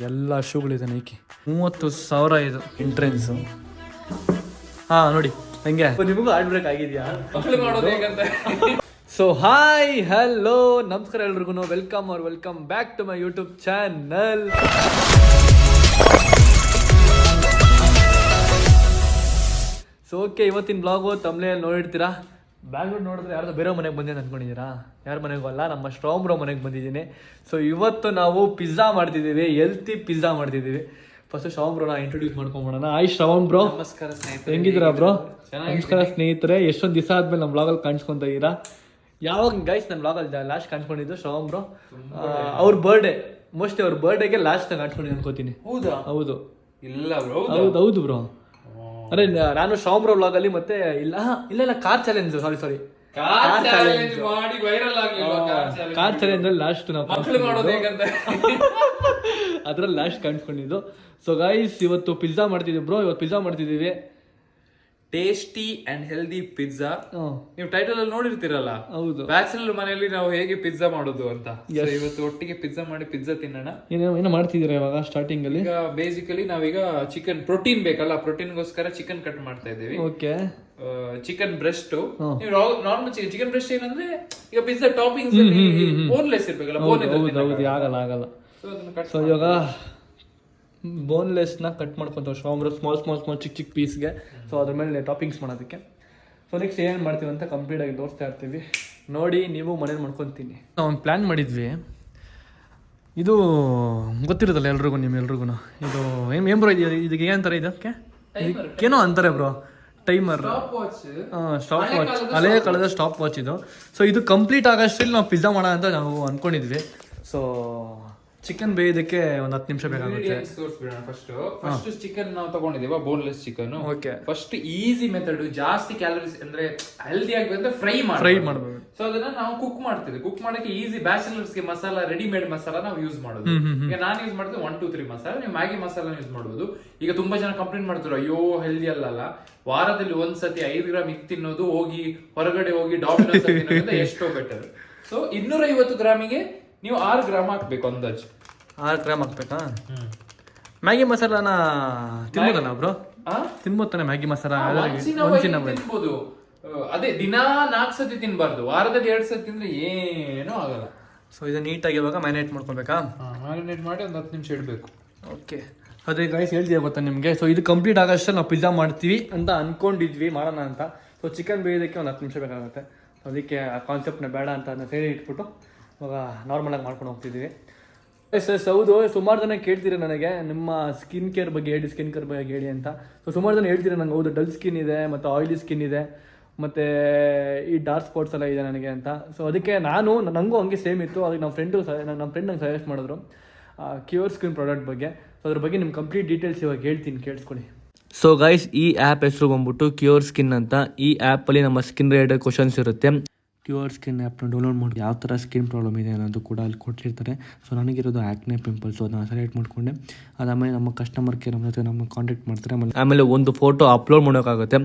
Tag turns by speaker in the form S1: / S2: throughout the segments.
S1: ಎಲ್ಲ ಶೂಗಳಿದೆ ನೈಕಿ 30,000 ಇದು ಎಂಟ್ರೆನ್ಸು. ಹಾಂ ನೋಡಿ ಹಂಗೆ ನಿಮಗೂ ಆಡ್ಬ್ರೇಕ್ ಆಗಿದೆಯಾ? ಸೊ ಹಾಯ್ ಹಲೋ ನಮಸ್ಕಾರ ಎಲ್ರಿಗೂ, welcome back to my YouTube channel. So okay, ಇವತ್ತಿನ ಬ್ಲಾಗು ತಮ್ಮನೇಲಿ ನೋಡಿರ್ತೀರಾ. ಬ್ಯಾಂಗ್ಳೂರ್ ನೋಡಿದ್ರೆ ಯಾರ್ದು ಬೇರೆ ಮನೆಗೆ ಬಂದಿದ್ದು ಅಂದ್ಕೊಂಡಿದ್ದೀರಾ? ಯಾರ ಮನೆಗೂ ಅಲ್ಲ, ನಮ್ಮ ಸ್ಟ್ರಾಂಗ್ ಬ್ರೋ ಮನೆಗೆ ಬಂದಿದ್ದೀನಿ. ಸೊ ಇವತ್ತು ನಾವು ಪಿಜ್ಜಾ ಮಾಡ್ತಿದ್ದೀವಿ, ಹೆಲ್ತಿ ಪಿಜ್ಜಾ ಮಾಡ್ತಿದ್ದೀವಿ. ಫಸ್ಟ್ ಶ್ರವಣ್ ಬ್ರೋನ ಇಂಟ್ರೊಡ್ಯೂಸ್ ಮಾಡ್ಕೊಂಬೋಣ. Hi Shravan bro.
S2: ನಮಸ್ಕಾರ ಸ್ನೇಹಿತರೆ,
S1: ಹೆಂಗಿದ್ದೀರಾ ಬ್ರೋ? ನಮಸ್ಕಾರ ಸ್ನೇಹಿತರೆ. ಎಷ್ಟೊಂದು ದಿವಸ ಆದ್ಮೇಲೆ ನಮ್ಮ ಬ್ಲಾಗಲ್ಲಿ ಕಾಣಿಸ್ಕೊಂತ ಇದ್ದೀರಾ. ಯಾವಾಗ ಗೈಸ್ ನನ್ನ ಬ್ಲಾಗಲ್ಲಿ ಲಾಸ್ಟ್ ಕಾಣಿಸ್ಕೊಂಡಿದ್ದು ಶ್ರವಣ್ ಬ್ರೋ ಅವ್ರ ಬರ್ಡೇ, ಮೋಸ್ಟ್ಲಿ ಅವ್ರ ಬರ್ಡೇಗೆ ಲಾಸ್ಟ್ ಕಾಣಿಸ್ಕೊಂಡಿದ್ದು ಅನ್ಕೋತೀನಿ.
S2: ಹೌದಾ?
S1: ಹೌದು
S2: ಇಲ್ಲ ಬ್ರೋ,
S1: ಹೌದು ಬ್ರೋ. ಅರೆ ನಾನು ಶ್ರವಣ್ ಬ್ರೋ ಬ್ಲಾಗಲ್ಲಿ ಮತ್ತೆ ಇಲ್ಲ ಕಾರ್ ಚಾಲೆಂಜ್, ಸಾರಿ
S2: ಕಾರ್ ಚಾಲೆಂಜ್ ಮಾಡಿ ವೈರಲ್ ಆಗಿಲ್ವಾ?
S1: ಕಾರ್ ಚಾಲೆಂಜ್ ಅಲ್ಲಿ ಲಾಸ್ಟ್ ನಾವು
S2: ಮಕ್ಕಳು ಮಾಡೋದು ಹೇಗಂತ
S1: ಅದ್ರಲ್ಲಿ ಲಾಸ್ಟ್ ಕಾಣಿಸ್ಕೊಂಡಿದ್ದು. ಸೊ ಗೈಸ್ ಇವತ್ತು ಪಿಜ್ಜಾ ಮಾಡ್ತಿದ್ದೀವಿ ಬ್ರೋ. ಇವತ್ತು ಪಿಜ್ಜಾ ಮಾಡ್ತಿದ್ದೀವಿ,
S2: ಟೇಸ್ಟಿ ಅಂಡ್ ಹೆಲ್ದಿ ಪಿಜ್ಜಾ. ನೀವು ಟೈಟಲ್ ಅಲ್ಲಿ ನೋಡಿರ್ತೀರಲ್ಲ,
S1: ಹೌದು,
S2: ಬ್ಯಾಚಲರ್ ಮನೆಯಲ್ಲಿ ನಾವು ಹೇಗೆ ಪಿಜ್ಜಾ ಮಾಡೋದು ಅಂತ. So, ಇವತ್ತು ಒಟ್ಟಿಗೆ ಪಿಜ್ಜಾ ಮಾಡಿ ಪಿಜ್ಜಾ ತಿನ್ನೋಣ.
S1: ಏನೋ ಮಾಡ್ತಿದ್ದೀರಾ ಇವಾಗ ಸ್ಟಾರ್ಟಿಂಗ್ ಅಲ್ಲಿ?
S2: ಈಗ ಬೇಸಿಕಲಿ ನಾವೀಗ ಚಿಕನ್ ಪ್ರೋಟೀನ್ ಬೇಕಲ್ಲ, ಪ್ರೋಟೀನ್ಗೋಸ್ಕರ ಚಿಕನ್ ಕಟ್ ಮಾಡ್ತಾ ಇದ್ದೀವಿ.
S1: Okay,
S2: chicken breast. ನೀವು ನಾರ್ಮಲ್ ಚಿಕನ್ ಬ್ರೆಸ್ಟ್ ಏನಂದ್ರೆ ಈಗ ಪಿಜ್ಜಾ ಟಾಪಿಂಗ್ಸ್ ಬೋನ್ಲೆಸ್ ಇರ್ಬೇಕಲ್ಲ, ಬೋನ್
S1: ಆಗಲ್ಲ. ಸೊ ಇವಾಗ ಬೋನ್ಲೆಸ್ನ ಕಟ್ ಮಾಡ್ಕೊಂತೀವಿ ಶ್ರವಣ್ ಸ್ಮಾಲ್ ಚಿಕ್ಕ ಪೀಸ್ಗೆ. ಸೊ ಅದ್ರ ಮೇಲೆ ಟಾಪಿಂಗ್ಸ್ ಮಾಡೋದಕ್ಕೆ. ಸೊ ನೆಕ್ಸ್ಟ್ ಏನು ಮಾಡ್ತೀವಿ ಅಂತ ಕಂಪ್ಲೀಟಾಗಿ ತೋರಿಸ್ತಾ ಇರ್ತೀವಿ, ನೋಡಿ ನೀವು ಮನೇಲಿ ಮಾಡ್ಕೊತೀನಿ. ನಾವು ಒಂದು ಪ್ಲ್ಯಾನ್ ಮಾಡಿದ್ವಿ, ಇದು ಗೊತ್ತಿರುತ್ತಲ್ಲ ಎಲ್ರಿಗೂ, ನಿಮ್ಮೆಲ್ರಿಗೂ. ಇದು ಏನು ಬ್ರೋ, ಇದಕ್ಕೆ ಏನಂತಾರೆ? ಇದಕ್ಕೆ ಏನೋ ಅಂತಾರೆ ಬ್ರೋ, ಟೈಮರ್, ಸ್ಟಾಪ್ ವಾಚ್, ಹಳೆ ಕಾಲದ ಸ್ಟಾಪ್ ವಾಚ್ ಇದು. ಸೊ ಇದು ಕಂಪ್ಲೀಟ್ ಆಗೋಷ್ಟ್ರಲ್ಲಿ ನಾವು ಪಿಜ್ಜಾ ಮಾಡೋಣ ಅಂತ ನಾವು ಅಂದ್ಕೊಂಡಿದ್ವಿ. ಸೊ ಚಿಕನ್ ಬೇಯೋದಕ್ಕೆ ಒಂದು 10 ನಿಮಿಷ ಬೇಕಾಗುತ್ತೆ.
S2: ತೋರಿಸ್ಬಿಡೋಣ. ಫಸ್ಟ್ ಚಿಕನ್ ನಾವು ತಗೊಂಡಿದ್ದೀವ, boneless chicken.
S1: Okay,
S2: first easy method, ಜಾಸ್ತಿ ಕ್ಯಾಲರೀಸ್ ಅಂದ್ರೆ ಹೆಲ್ದಿ ಆಗಬೇಕಂದ್ರೆ ಫ್ರೈ
S1: ಮಾಡಬೇಕು.
S2: ಸೊ ಅದನ್ನ ನಾವು ಕುಕ್ ಮಾಡ್ತೀವಿ. ಕುಕ್ ಮಾಡಕ್ಕೆ ಈಸಿ ಬ್ಯಾಚಲರ್ಸ್ ಗೆ ಮಸಾಲಾ, ರೆಡಿಮೇಡ್ ಮಸಾಲಾ ನಾವು ಯೂಸ್ ಮಾಡೋದು. ಈಗ ನಾನು ಯೂಸ್ ಮಾಡ್ತೀವಿ 1, 2, 3 ಮಸಾಲ. ನೀವು ಮ್ಯಾಗಿ ಮಸಾಲ ಯೂಸ್ ಮಾಡಬಹುದು. ಈಗ ತುಂಬಾ ಜನ ಕಂಪ್ಲೇಂಟ್ ಮಾಡ್ತಾರೆ, ಅಯ್ಯೋ ಹೆಲ್ದಿ ಅಲ್ಲ, ವಾರದಲ್ಲಿ ಒಂದ್ಸತಿ 5 ಗ್ರಾಮ್ ಇಕ್ ತಿನ್ನೋದು, ಹೋಗಿ ಹೊರಗಡೆ ಹೋಗಿ ಡಾಮಿನೋಸ್ ತಿನ್ನೋದ್ರಿಂದ ಎಷ್ಟೋ ಬೆಟರ್. ಸೊ 250 ಗ್ರಾಮಿಗೆ ನೀವು 6 ಗ್ರಾಮ್ ಹಾಕ್ಬೇಕು, ಅಂದಾಜು
S1: 6 ಗ್ರಾಮ್ ಹಾಕ್ಬೇಕಾ? ಮ್ಯಾಗಿ ಮಸಾಲಾನ ತಿನ್ಬೋದಲ್ಲ ಬ್ರೋ? ತಿನ್ಬೋದು ತಾನೆ ಮ್ಯಾಗಿ ಮಸಾಲ?
S2: ತಿನ್ಬೋದು. ಅದೇ ದಿನಾ 4 ಸತಿ ತಿನ್ಬಾರ್ದು, ವಾರದಲ್ಲಿ 2 ಸತಿ ತಿಂದ್ರೆ ಏನೂ ಆಗಲ್ಲ.
S1: ಸೊ ಇದು ನೀಟಾಗಿ ಇವಾಗ ಮ್ಯಾರಿನೇಟ್ ಮಾಡ್ಕೊಬೇಕಾ?
S2: ಮ್ಯಾರಿನೇಟ್ ಮಾಡಿ ಒಂದು 10 ನಿಮಿಷ ಇಡಬೇಕು.
S1: ಓಕೆ, ಅದೇ ಗೈಸ್ ಹೇಳ್ತೀವಿ ಗೊತ್ತಾ ನಿಮಗೆ. ಸೊ ಇದು ಕಂಪ್ಲೀಟ್ ಆಗೋಷ್ಟರಲ್ಲಿ ನಾವು ಪಿಜ್ಜಾ ಮಾಡ್ತೀವಿ ಅಂತ ಅನ್ಕೊಂಡಿದ್ವಿ, ಮಾಡೋಣ ಅಂತ. ಸೊ ಚಿಕನ್ ಬೇಯೋದಕ್ಕೆ ಒಂದು 10 ನಿಮಿಷ ಬೇಕಾಗುತ್ತೆ. ಅದಕ್ಕೆ ಆ ಕಾನ್ಸೆಪ್ಟ್ನ ಬೇಡ ಅಂತ ಅದನ್ನ ಸೈಡ್ ಇಟ್ಬಿಟ್ಟು ಇವಾಗ ನಾರ್ಮಲಾಗಿ ಮಾಡ್ಕೊಂಡು ಹೋಗ್ತಿದ್ದೀವಿ. ಎಸ್ ಹೌದು, ಸುಮಾರು ಜನ ಕೇಳ್ತೀರ ನನಗೆ ನಿಮ್ಮ ಸ್ಕಿನ್ ಕೇರ್ ಬಗ್ಗೆ ಹೇಳಿ ಅಂತ. ಸೊ ಸುಮಾರು ಜನ ಹೇಳ್ತೀರ ನಂಗೆ, ಹೌದು ಡಲ್ ಸ್ಕಿನ್ ಇದೆ, ಮತ್ತು ಆಯಿಲಿ ಸ್ಕಿನ್ ಇದೆ, ಮತ್ತು ಈ ಡಾರ್ಕ್ ಸ್ಪಾಟ್ಸ್ ಎಲ್ಲ ಇದೆ ನನಗೆ ಅಂತ. ಸೊ ಅದಕ್ಕೆ ನನಗೂ ಹಂಗೆ ಸೇಮ್ ಇತ್ತು. ಅದಕ್ಕೆ ನಮ್ಮ ಫ್ರೆಂಡ್ ನಂಗೆ ಸಜೆಸ್ಟ್ ಮಾಡಿದ್ರು ಕ್ಯೂರ್ ಸ್ಕಿನ್ ಪ್ರಾಡಕ್ಟ್ ಬಗ್ಗೆ. ಸೊ ಅದ್ರ ಬಗ್ಗೆ ನಿಮ್ಮ ಕಂಪ್ಲೀಟ್ ಡೀಟೇಲ್ಸ್ ಇವಾಗ ಹೇಳ್ತೀನಿ, ಕೇಳಿಸ್ಕೊಳ್ಳಿ. ಸೊ ಗೈಸ್, ಈ ಆ್ಯಪ್ ಹೆಸರು ಬಂದ್ಬಿಟ್ಟು ಕ್ಯೂರ್ ಸ್ಕಿನ್ ಅಂತ. ಈ ಆ್ಯಪಲ್ಲಿ ನಮ್ಮ ಸ್ಕಿನ್ ರಿಲೇಟೆಡ್ ಕ್ವಶನ್ಸ್ ಇರುತ್ತೆ. ಕ್ಯೂರ್ ಸ್ಕಿನ್ ಆ್ಯಪ್ನ ಡೌನ್ಲೋಡ್ ಮಾಡಿ ಯಾವ ಥರ ಸ್ಕಿನ್ ಪ್ರಾಬ್ಲಮ್ ಇದೆ ಅನ್ನೋದು ಕೂಡ ಅಲ್ಲಿ ಕೊಟ್ಟಿರ್ತಾರೆ. ಸೊ ನನಗಿರೋದು ಆ್ಯಕ್ನೆ ಪಿಂಪಲ್ಸು, ಅದನ್ನು ಸೆಲೆಕ್ಟ್ ಮಾಡಿಕೊಂಡೆ. ಅದಾದಮೇಲೆ ನಮ್ಮ ಕಸ್ಟಮರ್ ಕೇರ್ ನಮ್ಮ ಕಾಂಟ್ಯಾಕ್ಟ್ ಮಾಡ್ತಾರೆ. ಆಮೇಲೆ ಒಂದು ಫೋಟೋ ಅಪ್ಲೋಡ್ ಮಾಡೋಕ್ಕಾಗುತ್ತೆ.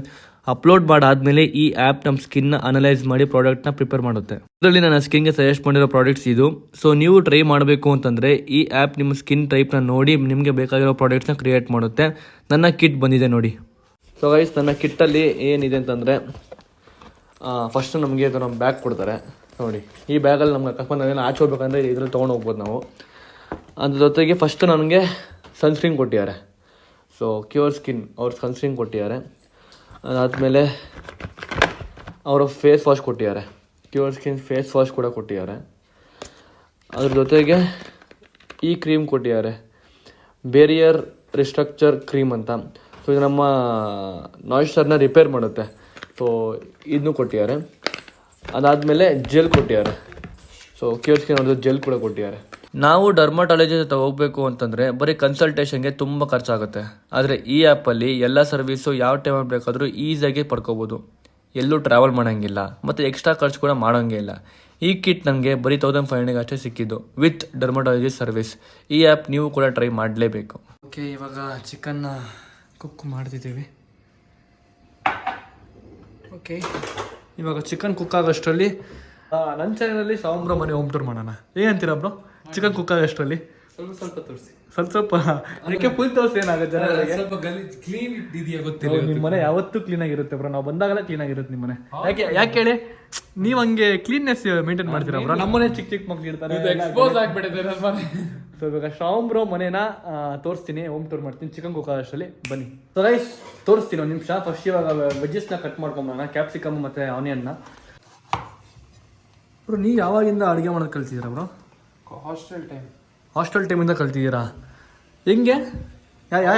S1: ಅಪ್ಲೋಡ್ ಮಾಡಾದ್ಮೇಲೆ ಈ ಆ್ಯಪ್ ನಮ್ಮ ಸ್ಕಿನ್ನ ಅನಲೈಸ್ ಮಾಡಿ ಪ್ರಾಡಕ್ಟ್ನ ಪ್ರಿಪೇರ್ ಮಾಡುತ್ತೆ. ಇದರಲ್ಲಿ ನನ್ನ ಸ್ಕಿನ್ಗೆ ಸಜೆಸ್ಟ್ ಮಾಡಿರೋ ಪ್ರಾಡಕ್ಟ್ಸ್ ಇದು. ಸೊ ನೀವು ಟ್ರೈ ಮಾಡಬೇಕು ಅಂತಂದರೆ ಈ ಆ್ಯಪ್ ನಿಮ್ಮ ಸ್ಕಿನ್ ಟೈಪ್ನ ನೋಡಿ ನಿಮಗೆ ಬೇಕಾಗಿರೋ ಪ್ರಾಡಕ್ಟ್ಸ್ನ ಕ್ರಿಯೇಟ್ ಮಾಡುತ್ತೆ. ನನ್ನ ಕಿಟ್ ಬಂದಿದೆ ನೋಡಿ. ಸೊ ಗೈಸ್, ನನ್ನ ಕಿಟ್ಟಲ್ಲಿ ಏನಿದೆ ಅಂತಂದರೆ, ಫಸ್ಟ್ ನಮಗೆ ಇದು ನಮ್ಮ ಬ್ಯಾಗ್ ಕೊಡ್ತಾರೆ ನೋಡಿ. ಈ ಬ್ಯಾಗಲ್ಲಿ ನಮ್ಗೆ ಅಕಸ್ಮಾತ್ ನಾವೇನು ಆಚೆ ಹೋಗ್ಬೇಕಂದ್ರೆ ಇದ್ರಲ್ಲಿ ತೊಗೊಂಡು ಹೋಗ್ಬೋದು ನಾವು. ಅದ್ರ ಜೊತೆಗೆ ಫಸ್ಟ್ ನನಗೆ ಸನ್ಸ್ಕ್ರೀನ್ ಕೊಟ್ಟಿದ್ದಾರೆ. ಸೊ ಕ್ಯೂರ್ ಸ್ಕಿನ್ ಅವ್ರು ಸನ್ಸ್ಕ್ರೀನ್ ಕೊಟ್ಟಿದ್ದಾರೆ. ಅದಾದಮೇಲೆ ಅವರು ಫೇಸ್ ವಾಶ್ ಕೊಟ್ಟಿದ್ದಾರೆ, ಕ್ಯೂರ್ ಸ್ಕಿನ್ ಫೇಸ್ ವಾಶ್ ಕೂಡ ಕೊಟ್ಟಿದ್ದಾರೆ. ಅದ್ರ ಜೊತೆಗೆ ಈ ಕ್ರೀಮ್ ಕೊಟ್ಟಿದ್ದಾರೆ, ಬೇರಿಯರ್ ರಿಸ್ಟ್ರಕ್ಚರ್ ಕ್ರೀಮ್ ಅಂತ. ಸೊ ಇದು ನಮ್ಮ ನಾಯ್ಸ್ಚರ್ನ ರಿಪೇರ್ ಮಾಡುತ್ತೆ. ಸೊ ಇದನ್ನು ಕೊಟ್ಟಿದ್ದಾರೆ. ಅದಾದಮೇಲೆ ಜೆಲ್ ಕೊಟ್ಟಿದ್ದಾರೆ. ಸೊ ಕ್ಯೂರ್ ಸ್ಕಿನ್ ಅವ್ರದ್ದು ಜೆಲ್ ಕೂಡ ಕೊಟ್ಟಿದ್ದಾರೆ. ನಾವು ಡರ್ಮಟಾಲಜಿ ಜೊತೆ ಹೋಗಬೇಕು ಅಂತಂದರೆ ಬರೀ ಕನ್ಸಲ್ಟೇಷನ್ಗೆ ತುಂಬ ಖರ್ಚಾಗುತ್ತೆ. ಆದರೆ ಈ ಆ್ಯಪಲ್ಲಿ ಎಲ್ಲ ಸರ್ವಿಸು ಯಾವ ಟೈಮಲ್ಲಿ ಬೇಕಾದರೂ ಈಸಿಯಾಗಿ ಪಡ್ಕೋಬೋದು. ಎಲ್ಲೂ ಟ್ರಾವೆಲ್ ಮಾಡೋಂಗಿಲ್ಲ ಮತ್ತು ಎಕ್ಸ್ಟ್ರಾ ಖರ್ಚು ಕೂಡ ಮಾಡೋಂಗೇ ಇಲ್ಲ. ಈ ಕಿಟ್ ನನಗೆ ಬರೀ 1500 ಅಷ್ಟೇ ಸಿಕ್ಕಿದ್ದು ವಿತ್ ಡರ್ಮಟಾಲಜಿ ಸರ್ವಿಸ್. ಈ ಆ್ಯಪ್ ನೀವು ಕೂಡ ಟ್ರೈ ಮಾಡಲೇಬೇಕು. ಓಕೆ, ಇವಾಗ ಚಿಕನ್ನ ಕುಕ್ ಮಾಡ್ತಿದ್ದೀವಿ. ಓಕೆ, ಇವಾಗ ಚಿಕನ್ ಕುಕ್ ಆಗೋಷ್ಟರಲ್ಲಿ ನನ್ನ ಚಾನಲಲ್ಲಿ ಶ್ರವಣ್ ಬ್ರೋ ಮನೆ ಹೋಮ್ ಟೂರ್ ಮಾಡೋಣ. ಏನಂತೀರಾ ಬ್ರೋ? ಚಿಕನ್ ಕುಕ್ ಆಗೋಷ್ಟರಲ್ಲಿ
S2: ಸ್ವಲ್ಪ ಸ್ವಲ್ಪ ತೋರಿಸಿ.
S1: ಸ್ವಲ್ಪ ಅದಕ್ಕೆ ಫುಲ್ ತೋರಿಸಿ ಏನಾಗುತ್ತೆ ಜನಗಳಿಗೆ.
S2: ಸ್ವಲ್ಪ ಗಲೀಜ್ ಕ್ಲೀನ್ ಇದೆಯಾ ಗೊತ್ತಿಲ್ಲ.
S1: ನಿಮ್ಮ ಮನೆ ಯಾವತ್ತೂ ಕ್ಲೀನ್ ಆಗಿರುತ್ತೆ ಬ್ರೋ. ನಾವು ಬಂದಾಗಲೇ ಕ್ಲೀನ್ ಆಗಿರುತ್ತೆ ನಿಮ್ಮ ಮನೆ. ಯಾಕೆ ಹೇಳಿ, ನೀವು ಹಂಗೆ ಕ್ಲೀನ್ನೆಸ್ ಮೇಂಟೈನ್ ಮಾಡ್ತೀರಾ ಬ್ರೋ? ನಮ್ಮನೆ ಚಿಕ್ಕ ಚಿಕ್ಕ ಮಕ್ಳು ಇರ್ತಾರೆ,
S2: ಎಕ್ಸ್ಪೋಸ್ ಆಗ್ಬಿಟ್ಟಿದೆ ನನ್ನ ಮನೆ.
S1: ಸೊ ಇವಾಗ ಶ್ರಾವಣ್ ಬ್ರೋ ಮನೇನ ತೋರಿಸ್ತೀನಿ, ಹೋಮ್ ಟೂರ್ ಮಾಡ್ತೀನಿ ಚಿಕನ್ ಗೋಕಾದಷ್ಟರಲ್ಲಿ. ಬನ್ನಿ. ಸೊ ಗೈಸ್ ತೋರಿಸ್ತೀನಿ ಒಂದು ನಿಮಿಷ. ಫಸ್ಟ್ ಇವಾಗ ವೆಜ್ಜಸ್ನ ಕಟ್ ಮಾಡ್ಕೊಂಬೋಣ, ಕ್ಯಾಪ್ಸಿಕಮ್ ಮತ್ತು ಆನಿಯನ್ನ. ಬ್ರೋ ನೀವು ಯಾವಾಗಿಂದ ಅಡುಗೆ ಮಾಡೋದು ಕಲ್ತಿದ್ದೀರಾ ಬ್ರೋ? ಹಾಸ್ಟೆಲ್ ಟೈಮಿಂದ ಕಲ್ತಿದ್ದೀರಾ? ಹೆಂಗೆ?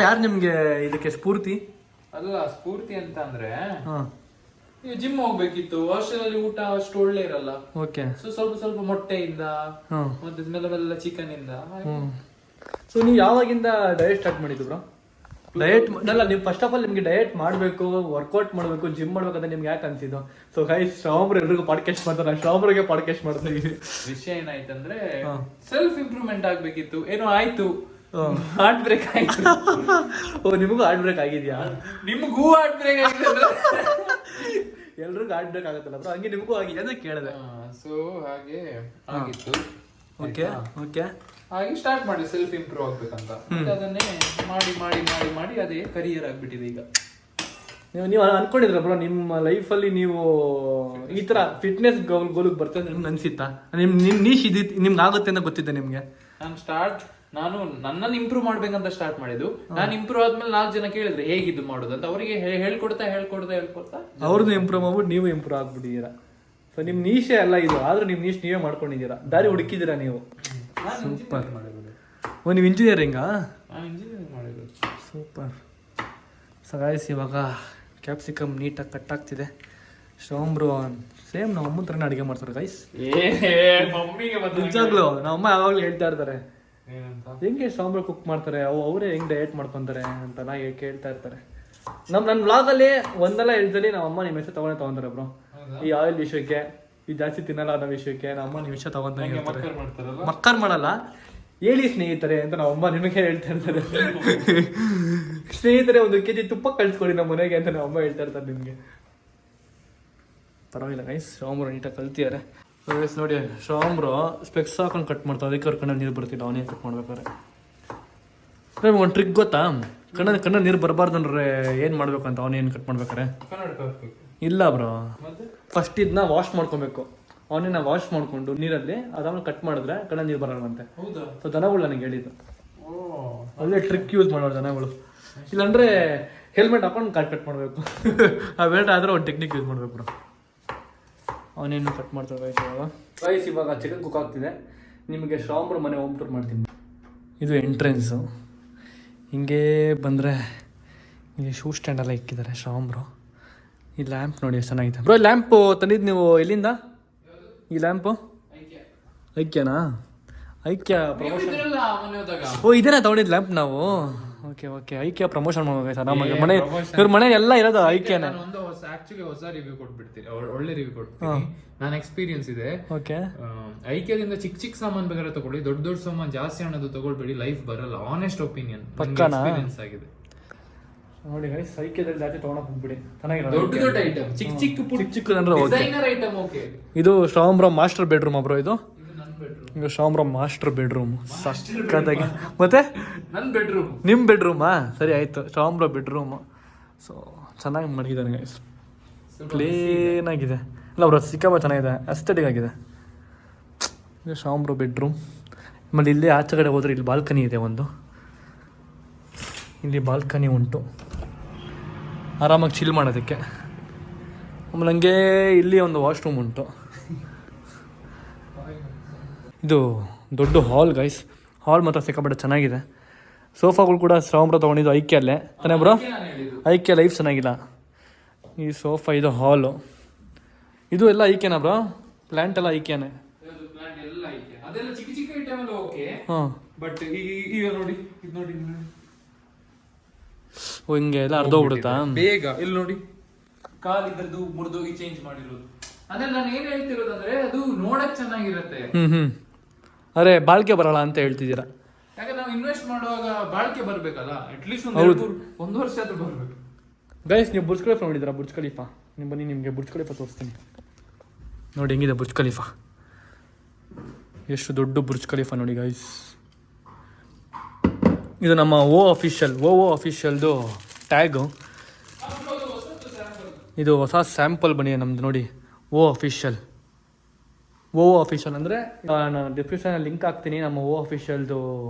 S1: ಯಾರು ನಿಮಗೆ ಇದಕ್ಕೆ ಸ್ಫೂರ್ತಿ?
S2: ಅಲ್ಲ, ಸ್ಫೂರ್ತಿ ಅಂತ ಅಂದ್ರೆ ನೀವು ಜಿಮ್ ಹೋಗ್ಬೇಕಿತ್ತು. ಹಾಸ್ಟೆಲ್ ಅಲ್ಲಿ ಊಟ ಅಷ್ಟು ಒಳ್ಳೆ ಇರಲ್ಲ.
S1: ಓಕೆ.
S2: ಸೊ ಸ್ವಲ್ಪ ಸ್ವಲ್ಪ ಮೊಟ್ಟೆಯಿಂದ ಮತ್ತೆ ಮೆಲ್ಲ ಚಿಕನ್ ಇಂದ.
S1: ಸೊ ನೀವು ಯಾವಾಗಿಂದ ಡಯಟ್ ಸ್ಟಾರ್ಟ್ ಮಾಡಿದ್ದು ಬ್ರೋ? ಡಯಟ್ ಅಲ್ಲ, ನೀವು ಫಸ್ಟ್ ಆಫ್ ಆಲ್ ನಿಮ್ಗೆ ಡಯಟ್ ಮಾಡಬೇಕು, ವರ್ಕೌಟ್ ಮಾಡಬೇಕು, ಜಿಮ್ ಮಾಡ್ಬೇಕಂತ ನಿಮ್ಗೆ ಯಾಕೆ ಅನ್ಸಿದ್ದು? ಸೊ ಗೈಸ್ ಶ್ರಾವಣ್ ಎಲ್ರಿಗೂ ಪಾಡ್ಕಾಸ್ಟ್ ಮಾಡ್ತಾರೆ, ಶ್ರಾವಣ್ಗೆ ಪಾಡ್ಕಾಸ್ಟ್ ಮಾಡ್ತಾ ಇದೀವಿ.
S2: ವಿಷಯ ಏನಾಯ್ತಂದ್ರೆ ಸೆಲ್ಫ್ ಇಂಪ್ರೂವ್ಮೆಂಟ್ ಆಗ್ಬೇಕಿತ್ತು. ಏನೋ ಆಯ್ತು, ಹಾರ್ಟ್ ಬ್ರೇಕ್ ಆಯ್ತು.
S1: ಓ, ನಿಮಗೂ ಹಾರ್ಟ್ ಬ್ರೇಕ್ ಆಗಿದ್ಯಾ?
S2: ನಿಮಗೂ ಹಾರ್ಟ್ ಬ್ರೇಕ್ ಆಗಿದೆ.
S1: ಎಲ್ರಿಗೂ ಹಾರ್ಟ್ ಬ್ರೇಕ್ ಆಗುತ್ತಲ್ಲ ಬ್ರೋ, ಹಂಗೆ ನಿಮಗೂ ಆಗಿದೆ ಅಂತ ಕೇಳಿದೆ.
S2: ಸೊ ಹಾಗೆ ಆಗಿತ್ತು.
S1: Okay okay.
S2: ಹಾಗೆ ಸ್ಟಾರ್ಟ್ ಮಾಡಿ ಸೆಲ್ಫ್ ಇಂಪ್ರೂವ್ ಆಗ್ಬೇಕಂತ. ಅದನ್ನೇ ಮಾಡಿ ಮಾಡಿ ಮಾಡಿ ಮಾಡಿ ಅದೇ ಕರಿಯರ್ ಆಗ್ಬಿಟ್ಟಿದೆ ಈಗ.
S1: ನೀವು ಅನ್ಕೊಂಡಿದ್ರ ಬ್ರೋ ನಿಮ್ಮ ಲೈಫಲ್ಲಿ ನೀವು ಈ ತರ ಫಿಟ್ನೆಸ್ ಗೋಲ್ಗೆ ಬರ್ತದೆ ನಿಮ್ಗೆ ಅನ್ಸಿತ್ತಾ? ನಿಮ್ ನೀಶ್ ನಿಮ್ಗೆ ಆಗುತ್ತೆ ಅಂತ ಗೊತ್ತಿದ್ದೆ ನಿಮ್ಗೆ?
S2: ನಾನು ನನ್ನನ್ನು ಇಂಪ್ರೂವ್ ಮಾಡ್ಬೇಕಂತ ಸ್ಟಾರ್ಟ್ ಮಾಡಿದ್ದು. ನಾನು ಇಂಪ್ರೂವ್ ಆದ್ಮೇಲೆ 4 ಜನ ಕೇಳಿದ್ರೆ ಹೇಗಿದ್ದು ಮಾಡೋದು ಅಂತ. ಅವರಿಗೆ ಹೇಳ್ಕೊಡ್ತಾ
S1: ಅವ್ರದ್ದು ಇಂಪ್ರೂವ್ ಮಾಡ್ಬಿಟ್ಟು ನೀವು ಇಂಪ್ರೂವ್ ಆಗ್ಬಿಟ್ಟಿದ್ದೀರಾ. ಸೊ ನಿಮ್ ನೀಶೇ ಅಲ್ಲ ಇದು, ಆದ್ರೂ ನಿಮ್ ನೀಶ್ ನೀವೇ ಮಾಡ್ಕೊಂಡಿದ್ದೀರಾ, ದಾರಿ ಹುಡುಕಿದ್ದೀರಾ ನೀವು. ಸೂಪರ್. ಓ, ನೀವು ಇಂಜಿನಿಯರಿಂಗಾ? ಸೂಪರ್. ಸೊ ಗೈಸ್ ಇವಾಗ ಕ್ಯಾಪ್ಸಿಕಮ್ ನೀಟಾಗಿ ಕಟ್ ಆಗ್ತಿದೆ. ಶ್ರಾವಣ್ ಸೇಮ್ ನಮ್ಮ ಅಮ್ಮನ ಥರನೇ ಅಡುಗೆ ಮಾಡ್ತಾರೆ ಗೈಸ್. ನಿಜಾಗ್ಲೂ ನಮ್ಮ ಅಮ್ಮ ಯಾವಾಗಲೂ ಹೇಳ್ತಾ ಇರ್ತಾರೆ, ಹೆಂಗೆ ಶ್ರಾವಣ್ ಕುಕ್ ಮಾಡ್ತಾರೆ, ಅವರೇ ಹೆಂಗೆ ಡಯಟ್ ಮಾಡ್ಕೊತಾರೆ ಅಂತ ನಾ ಕೇಳ್ತಾ ಇರ್ತಾರೆ. ನನ್ನ ವ್ಲಾಗಲ್ಲಿ ಒಂದಲ್ಲ ಹೇಳ್ದಲ್ಲಿ ನಮ್ಮ ಅಮ್ಮ ನಿಮ್ಮ ವಿಷಯ ತಗೊಂತಾರೆ ಬ್ರೋ. ಈ ಆಯಿಲ್ ವಿಷಯಕ್ಕೆ, ಈ ಜಾಸ್ತಿ ತಿನ್ನಲ್ಲ ಅನ್ನೋ ವಿಷಯಕ್ಕೆ ನಮ್ಮ ಅಮ್ಮ ನಿಮ್ಮ ವಿಷಯ ತಗೊಂತ ಇರ್ತಾರೆ. ಮಕ್ಕರ್ ಮಾಡಲ್ಲ, ಹೇಳಿ ಸ್ನೇಹಿತರೆ ಅಂತ ನಮ್ಮ ಅಮ್ಮ ನಿಮಗೆ ಹೇಳ್ತಾ ಇರ್ತಾರೆ. ಸ್ನೇಹಿತರೆ 1 kg ತುಪ್ಪ ಕಳ್ಸ್ಕೊಡಿ ನಮ್ಮ ಮನೆಗೆ ಅಂತ ನಮ್ಮ ಅಮ್ಮ ಹೇಳ್ತಾ ಇರ್ತಾರೆ ನಿಮಗೆ. ಪರವಾಗಿಲ್ಲ ಗೈಸ್, ಶ್ರಾವಣ್ ನೀಟಾಗಿ ಕಲ್ತಿದ್ದಾರೆ. ಗೈಸ್ ನೋಡಿ, ಶ್ರಾವಣ್ ಸ್ಪೆಕ್ಸ್ ಹಾಕೊಂಡು ಕಟ್ ಮಾಡ್ತಾರೆ, ಅದಕ್ಕೆ ಅವ್ರ ಕಣ್ಣ ನೀರು ಬರ್ತಿಲ್ಲ ಅವನೇ ಕಟ್ ಮಾಡ್ಬೇಕಾರೆ. ನಿಮ್ಗೆ ಒಂದು ಟ್ರಿಕ್ ಗೊತ್ತಾ? ಕಣ್ಣ ನೀರು ಬರಬಾರ್ದಂದ್ರೆ ಏನು ಮಾಡ್ಬೇಕು ಅಂತ ಅವನೇನು ಕಟ್ ಮಾಡ್ಬೇಕಾರೆ? ಇಲ್ಲ ಬ್ರೋ, ಫಸ್ಟ್ ಇದನ್ನ ವಾಶ್ ಮಾಡ್ಕೊಬೇಕು. ಅವನೇನ ವಾಶ್ ಮಾಡ್ಕೊಂಡು ನೀರಲ್ಲಿ ಅದಾದ್ಮೇಲೆ ಕಟ್ ಮಾಡಿದ್ರೆ ಕಣ್ಣ ನೀರು ಬರಲ್ವಂತೆ. ಸೊ ದನಗಳು ನನಗೆ ಹೇಳಿದ್ದು, ಒಳ್ಳೆ ಟ್ರಿಕ್ ಯೂಸ್ ಮಾಡೋರು ದನಗಳು. ಇಲ್ಲಾಂದ್ರೆ ಹೆಲ್ಮೆಟ್ ಹಾಕೊಂಡು ಕಟ್ ಮಾಡಬೇಕು. ಅವೆರಡು ಆದ್ರೆ ಒಂದು ಟೆಕ್ನಿಕ್ ಯೂಸ್ ಮಾಡ್ಬೇಕು ಬ್ರೋ. ಅವನೇನು ಕಟ್ ಮಾಡ್ತಾರೆ ಗೈಸ್. ಇವಾಗ ಚಿಕನ್ ಕುಕ್ ಆಗ್ತಿದೆ. ನಿಮಗೆ ಶ್ರಾವಣ್ ಮನೆ ಹೋಮ್ ಟೂರ್ ಮಾಡ್ತೀನಿ. ಇದು ಎಂಟ್ರೆನ್ಸು. ಹಿಂಗೆ ಬಂದರೆ ಇಲ್ಲಿ ಶೂ ಸ್ಟ್ಯಾಂಡೆಲ್ಲ ಇಕ್ಕಿದ್ದಾರೆ ಶ್ರಾವಣ್. ಈ ಲ್ಯಾಂಪ್ ನೋಡಿ ಎಷ್ಟು ಚೆನ್ನಾಗಿದೆ ಬ್ರೋ. ಲ್ಯಾಂಪು ತಂದಿದ್ದು ನೀವು ಎಲ್ಲಿಂದ? ಈ ಲ್ಯಾಂಪು ಐಕ್ಯನಾ? ಐಕ್ಯ ಪ್ರಮೋಷನ್. ಓ, ಇದೇನಾ ತಗೊಂಡಿದ್ದು ಲ್ಯಾಂಪ್ ನಾವು? Okay okay. ಐಕ್ಯ ಪ್ರಮೋಷನ್ ಮಾಡ್ಬೇಕು ನಮಗೆ. ಮನೆ ಇವ್ರ ಮನೆ ಎಲ್ಲ ಇರೋದು ಐಕ್ಯನೇ.
S2: ಆಕ್ಚುಲಿ ಹೊಸ ರಿವ್ಯೂ ಕೊಟ್ಬಿಡ್ತೀನಿ, ಒಳ್ಳೆ ರಿವ್ಯೂ ಕೊಡ್ತೀನಿ. ನನ್ನ ಎಕ್ಸ್ಪೀರಿಯನ್ಸ್ ಇದೆ.
S1: ಓಕೆ.
S2: ಐಕ್ಯದಿಂದ ಚಿಕ್ಕ ಸಾಮಾನು ಬೇಕಾದ್ರೆ ತಗೊಳ್ಳಿ, ದೊಡ್ಡ ಸಾಮಾನು ಜಾಸ್ತಿ ಹಣದ್ದು ತಗೊಳ್ಬೇಡಿ, ಲೈಫ್ ಬರಲ್ಲ. ಆನೆಸ್ಟ್ ಒಪಿನಿಯನ್ ಎಕ್ಸ್ಪೀರಿಯನ್ಸ್ ಆಗಿದೆ
S1: ನೋಡಿ ಗೈಸ್. ಐಕ್ಯದಲ್ಲಿ ಜಾಸ್ತಿ ತಗೊಂಡೋಗಿ ಹೋಗ್ಬಿಡಿ, ಚೆನ್ನಾಗಿರೋ
S2: ದೊಡ್ಡ ಐಟಮ್. ಚಿಕ್ಕ ಡಿಸೈನರ್ ಐಟಮ್. ಓಕೆ.
S1: ಇದು ಶ್ರಾವಣ್ ಮಾಸ್ಟರ್ ಬೆಡ್ರೂಮ್ ಬ್ರೋ. ಇದು ಶ್ರಾವಣ್ ಮಾಸ್ಟರ್ ಬೆಡ್ರೂಮ್ ಸಕ್ಕತ್ತಾಗಿ. ಮತ್ತೆ
S2: ನನ್ನ ಬೆಡ್ರೂಮ್,
S1: ನಿಮ್ಮ ಬೆಡ್ರೂಮಾ? ಸರಿ ಆಯ್ತು, ಶ್ರಾವಣ್ ಬೆಡ್ರೂಮ್. ಸೊ ಚೆನ್ನಾಗಿ ಮಡಗಿದ್ದಾನೆ ಗೈಸ್, ಕ್ಲೀನ್ ಆಗಿದೆ. ಇಲ್ಲ ಬ್ರೋ, ಸಿಕ್ಕಾಬ ಚೆನ್ನಾಗಿದೆ, ಅಸ್ಥೆಟಿಕ್ ಆಗಿದೆ. ಇದು ಶ್ರಾವಣ್ ಬೆಡ್ರೂಮ್. ಆಮೇಲೆ ಇಲ್ಲಿ ಆಚೆ ಕಡೆ ಹೋದ್ರೆ ಇಲ್ಲಿ ಬಾಲ್ಕನಿ ಇದೆ ಒಂದು. ಇಲ್ಲಿ ಬಾಲ್ಕನಿ ಉಂಟು, ಆರಾಮಾಗಿ ಚಿಲ್ ಮಾಡೋದಕ್ಕೆ. ಆಮೇಲೆ ಹಂಗೆ ಇಲ್ಲಿ ಒಂದು ವಾಶ್ರೂಮ್ ಉಂಟು. ಇದು ದೊಡ್ಡ ಹಾಲ್ ಗೈಸ್. ಹಾಲ್ ಮಾತ್ರ ಸಿಕ್ಕಾಪಟ್ಟೆ ಚೆನ್ನಾಗಿದೆ. ಸೋಫಾಗಳು ಕೂಡ ಶ್ರಾವಣ್ ತೊಗೊಂಡಿದ್ದು ಐಕ್ಯಲ್ಲೇ ತಾನೇ ಬ್ರೋ? ಐಕ್ಯ ಲೈಫ್ ಚೆನ್ನಾಗಿಲ್ಲ. ಈ ಸೋಫಾ, ಇದು ಹಾಲು, ಇದು ಎಲ್ಲ ಐಕ್ಯನಾ ಬ್ರೋ? ಪ್ಲಾಂಟ್ ಎಲ್ಲ ಐಕ್ಯನೇ? ಹಾಂ.
S2: ಬಟ್ ಈಗ ನೋಡಿ, ಇದು ನೋಡಿ,
S1: ಓ ಹಿಂಗೆ ಎಲ್ಲ ಅರ್ಧೋಗ್ಬಿಡುತ್ತಾ
S2: ಬೇಗ? ಇಲ್ಲಿ ನೋಡಿ, ಕಾಲ್ ಇದ್ರದ್ದು ಮುರಿದೋಗಿ ಚೇಂಜ್ ಮಾಡಿರೋದು. ಅಂದ್ರೆ ನಾನು ಏನ್ ಹೇಳ್ತಿರೋದಂದ್ರೆ ಅದು ನೋಡಕ್ ಚೆನ್ನಾಗಿರುತ್ತೆ.
S1: ಅರೆ ಬಾಳ್ಕೆ ಬರಲ್ಲ ಅಂತ ಹೇಳ್ತಿದ್ದೀರಾ?
S2: ಯಾಕಂದ್ರೆ ನಾವು ಇನ್ವೆಸ್ಟ್ ಮಾಡುವಾಗ ಬಾಳ್ಕೆ ಬರ್ಬೇಕಲ್ಲ, ಅಟ್ಲೀಸ್ಟ್ ಒಂದು ವರ್ಷ ಆದ್ರೂ ಬರ್ಬೇಕು.
S1: ಗೈಸ್, ನೀವು ಬುರ್ಜ್ ಖಲೀಫಾ ನೋಡಿದ್ದೀರಾ? ಬುರ್ಜ್ ಖಲೀಫಾ ನೀವು ಬನ್ನಿ, ನಿಮಗೆ ಬುರ್ಜ್ ಖಲೀಫಾ ತೋರಿಸ್ತೀನಿ. ನೋಡಿ ಹೆಂಗಿದೆ ಬುರ್ಜ್ ಖಲೀಫಾ, ಎಷ್ಟು ದೊಡ್ಡ ಬುರ್ಜ್ ಖಲೀಫಾ ನೋಡಿ ಗೈಸ್. ಇದು ನಮ್ಮ ಓ ಅಫಿಷಿಯಲ್ದು ಟ್ಯಾಗು. ಇದು ಹೊಸ ಸ್ಯಾಂಪಲ್ ಬನ್ನಿ ನಮ್ದು ನೋಡಿ. ಓ ಅಫಿಷಿಯಲ್ ಅಂದರೆ ನಾನು ಡಿಸ್ಕ್ರಿಪ್ಷನಲ್ಲಿ ಲಿಂಕ್ ಹಾಕ್ತೀನಿ ನಮ್ಮ ಓ ಅಫಿಷಿಯಲ್ದು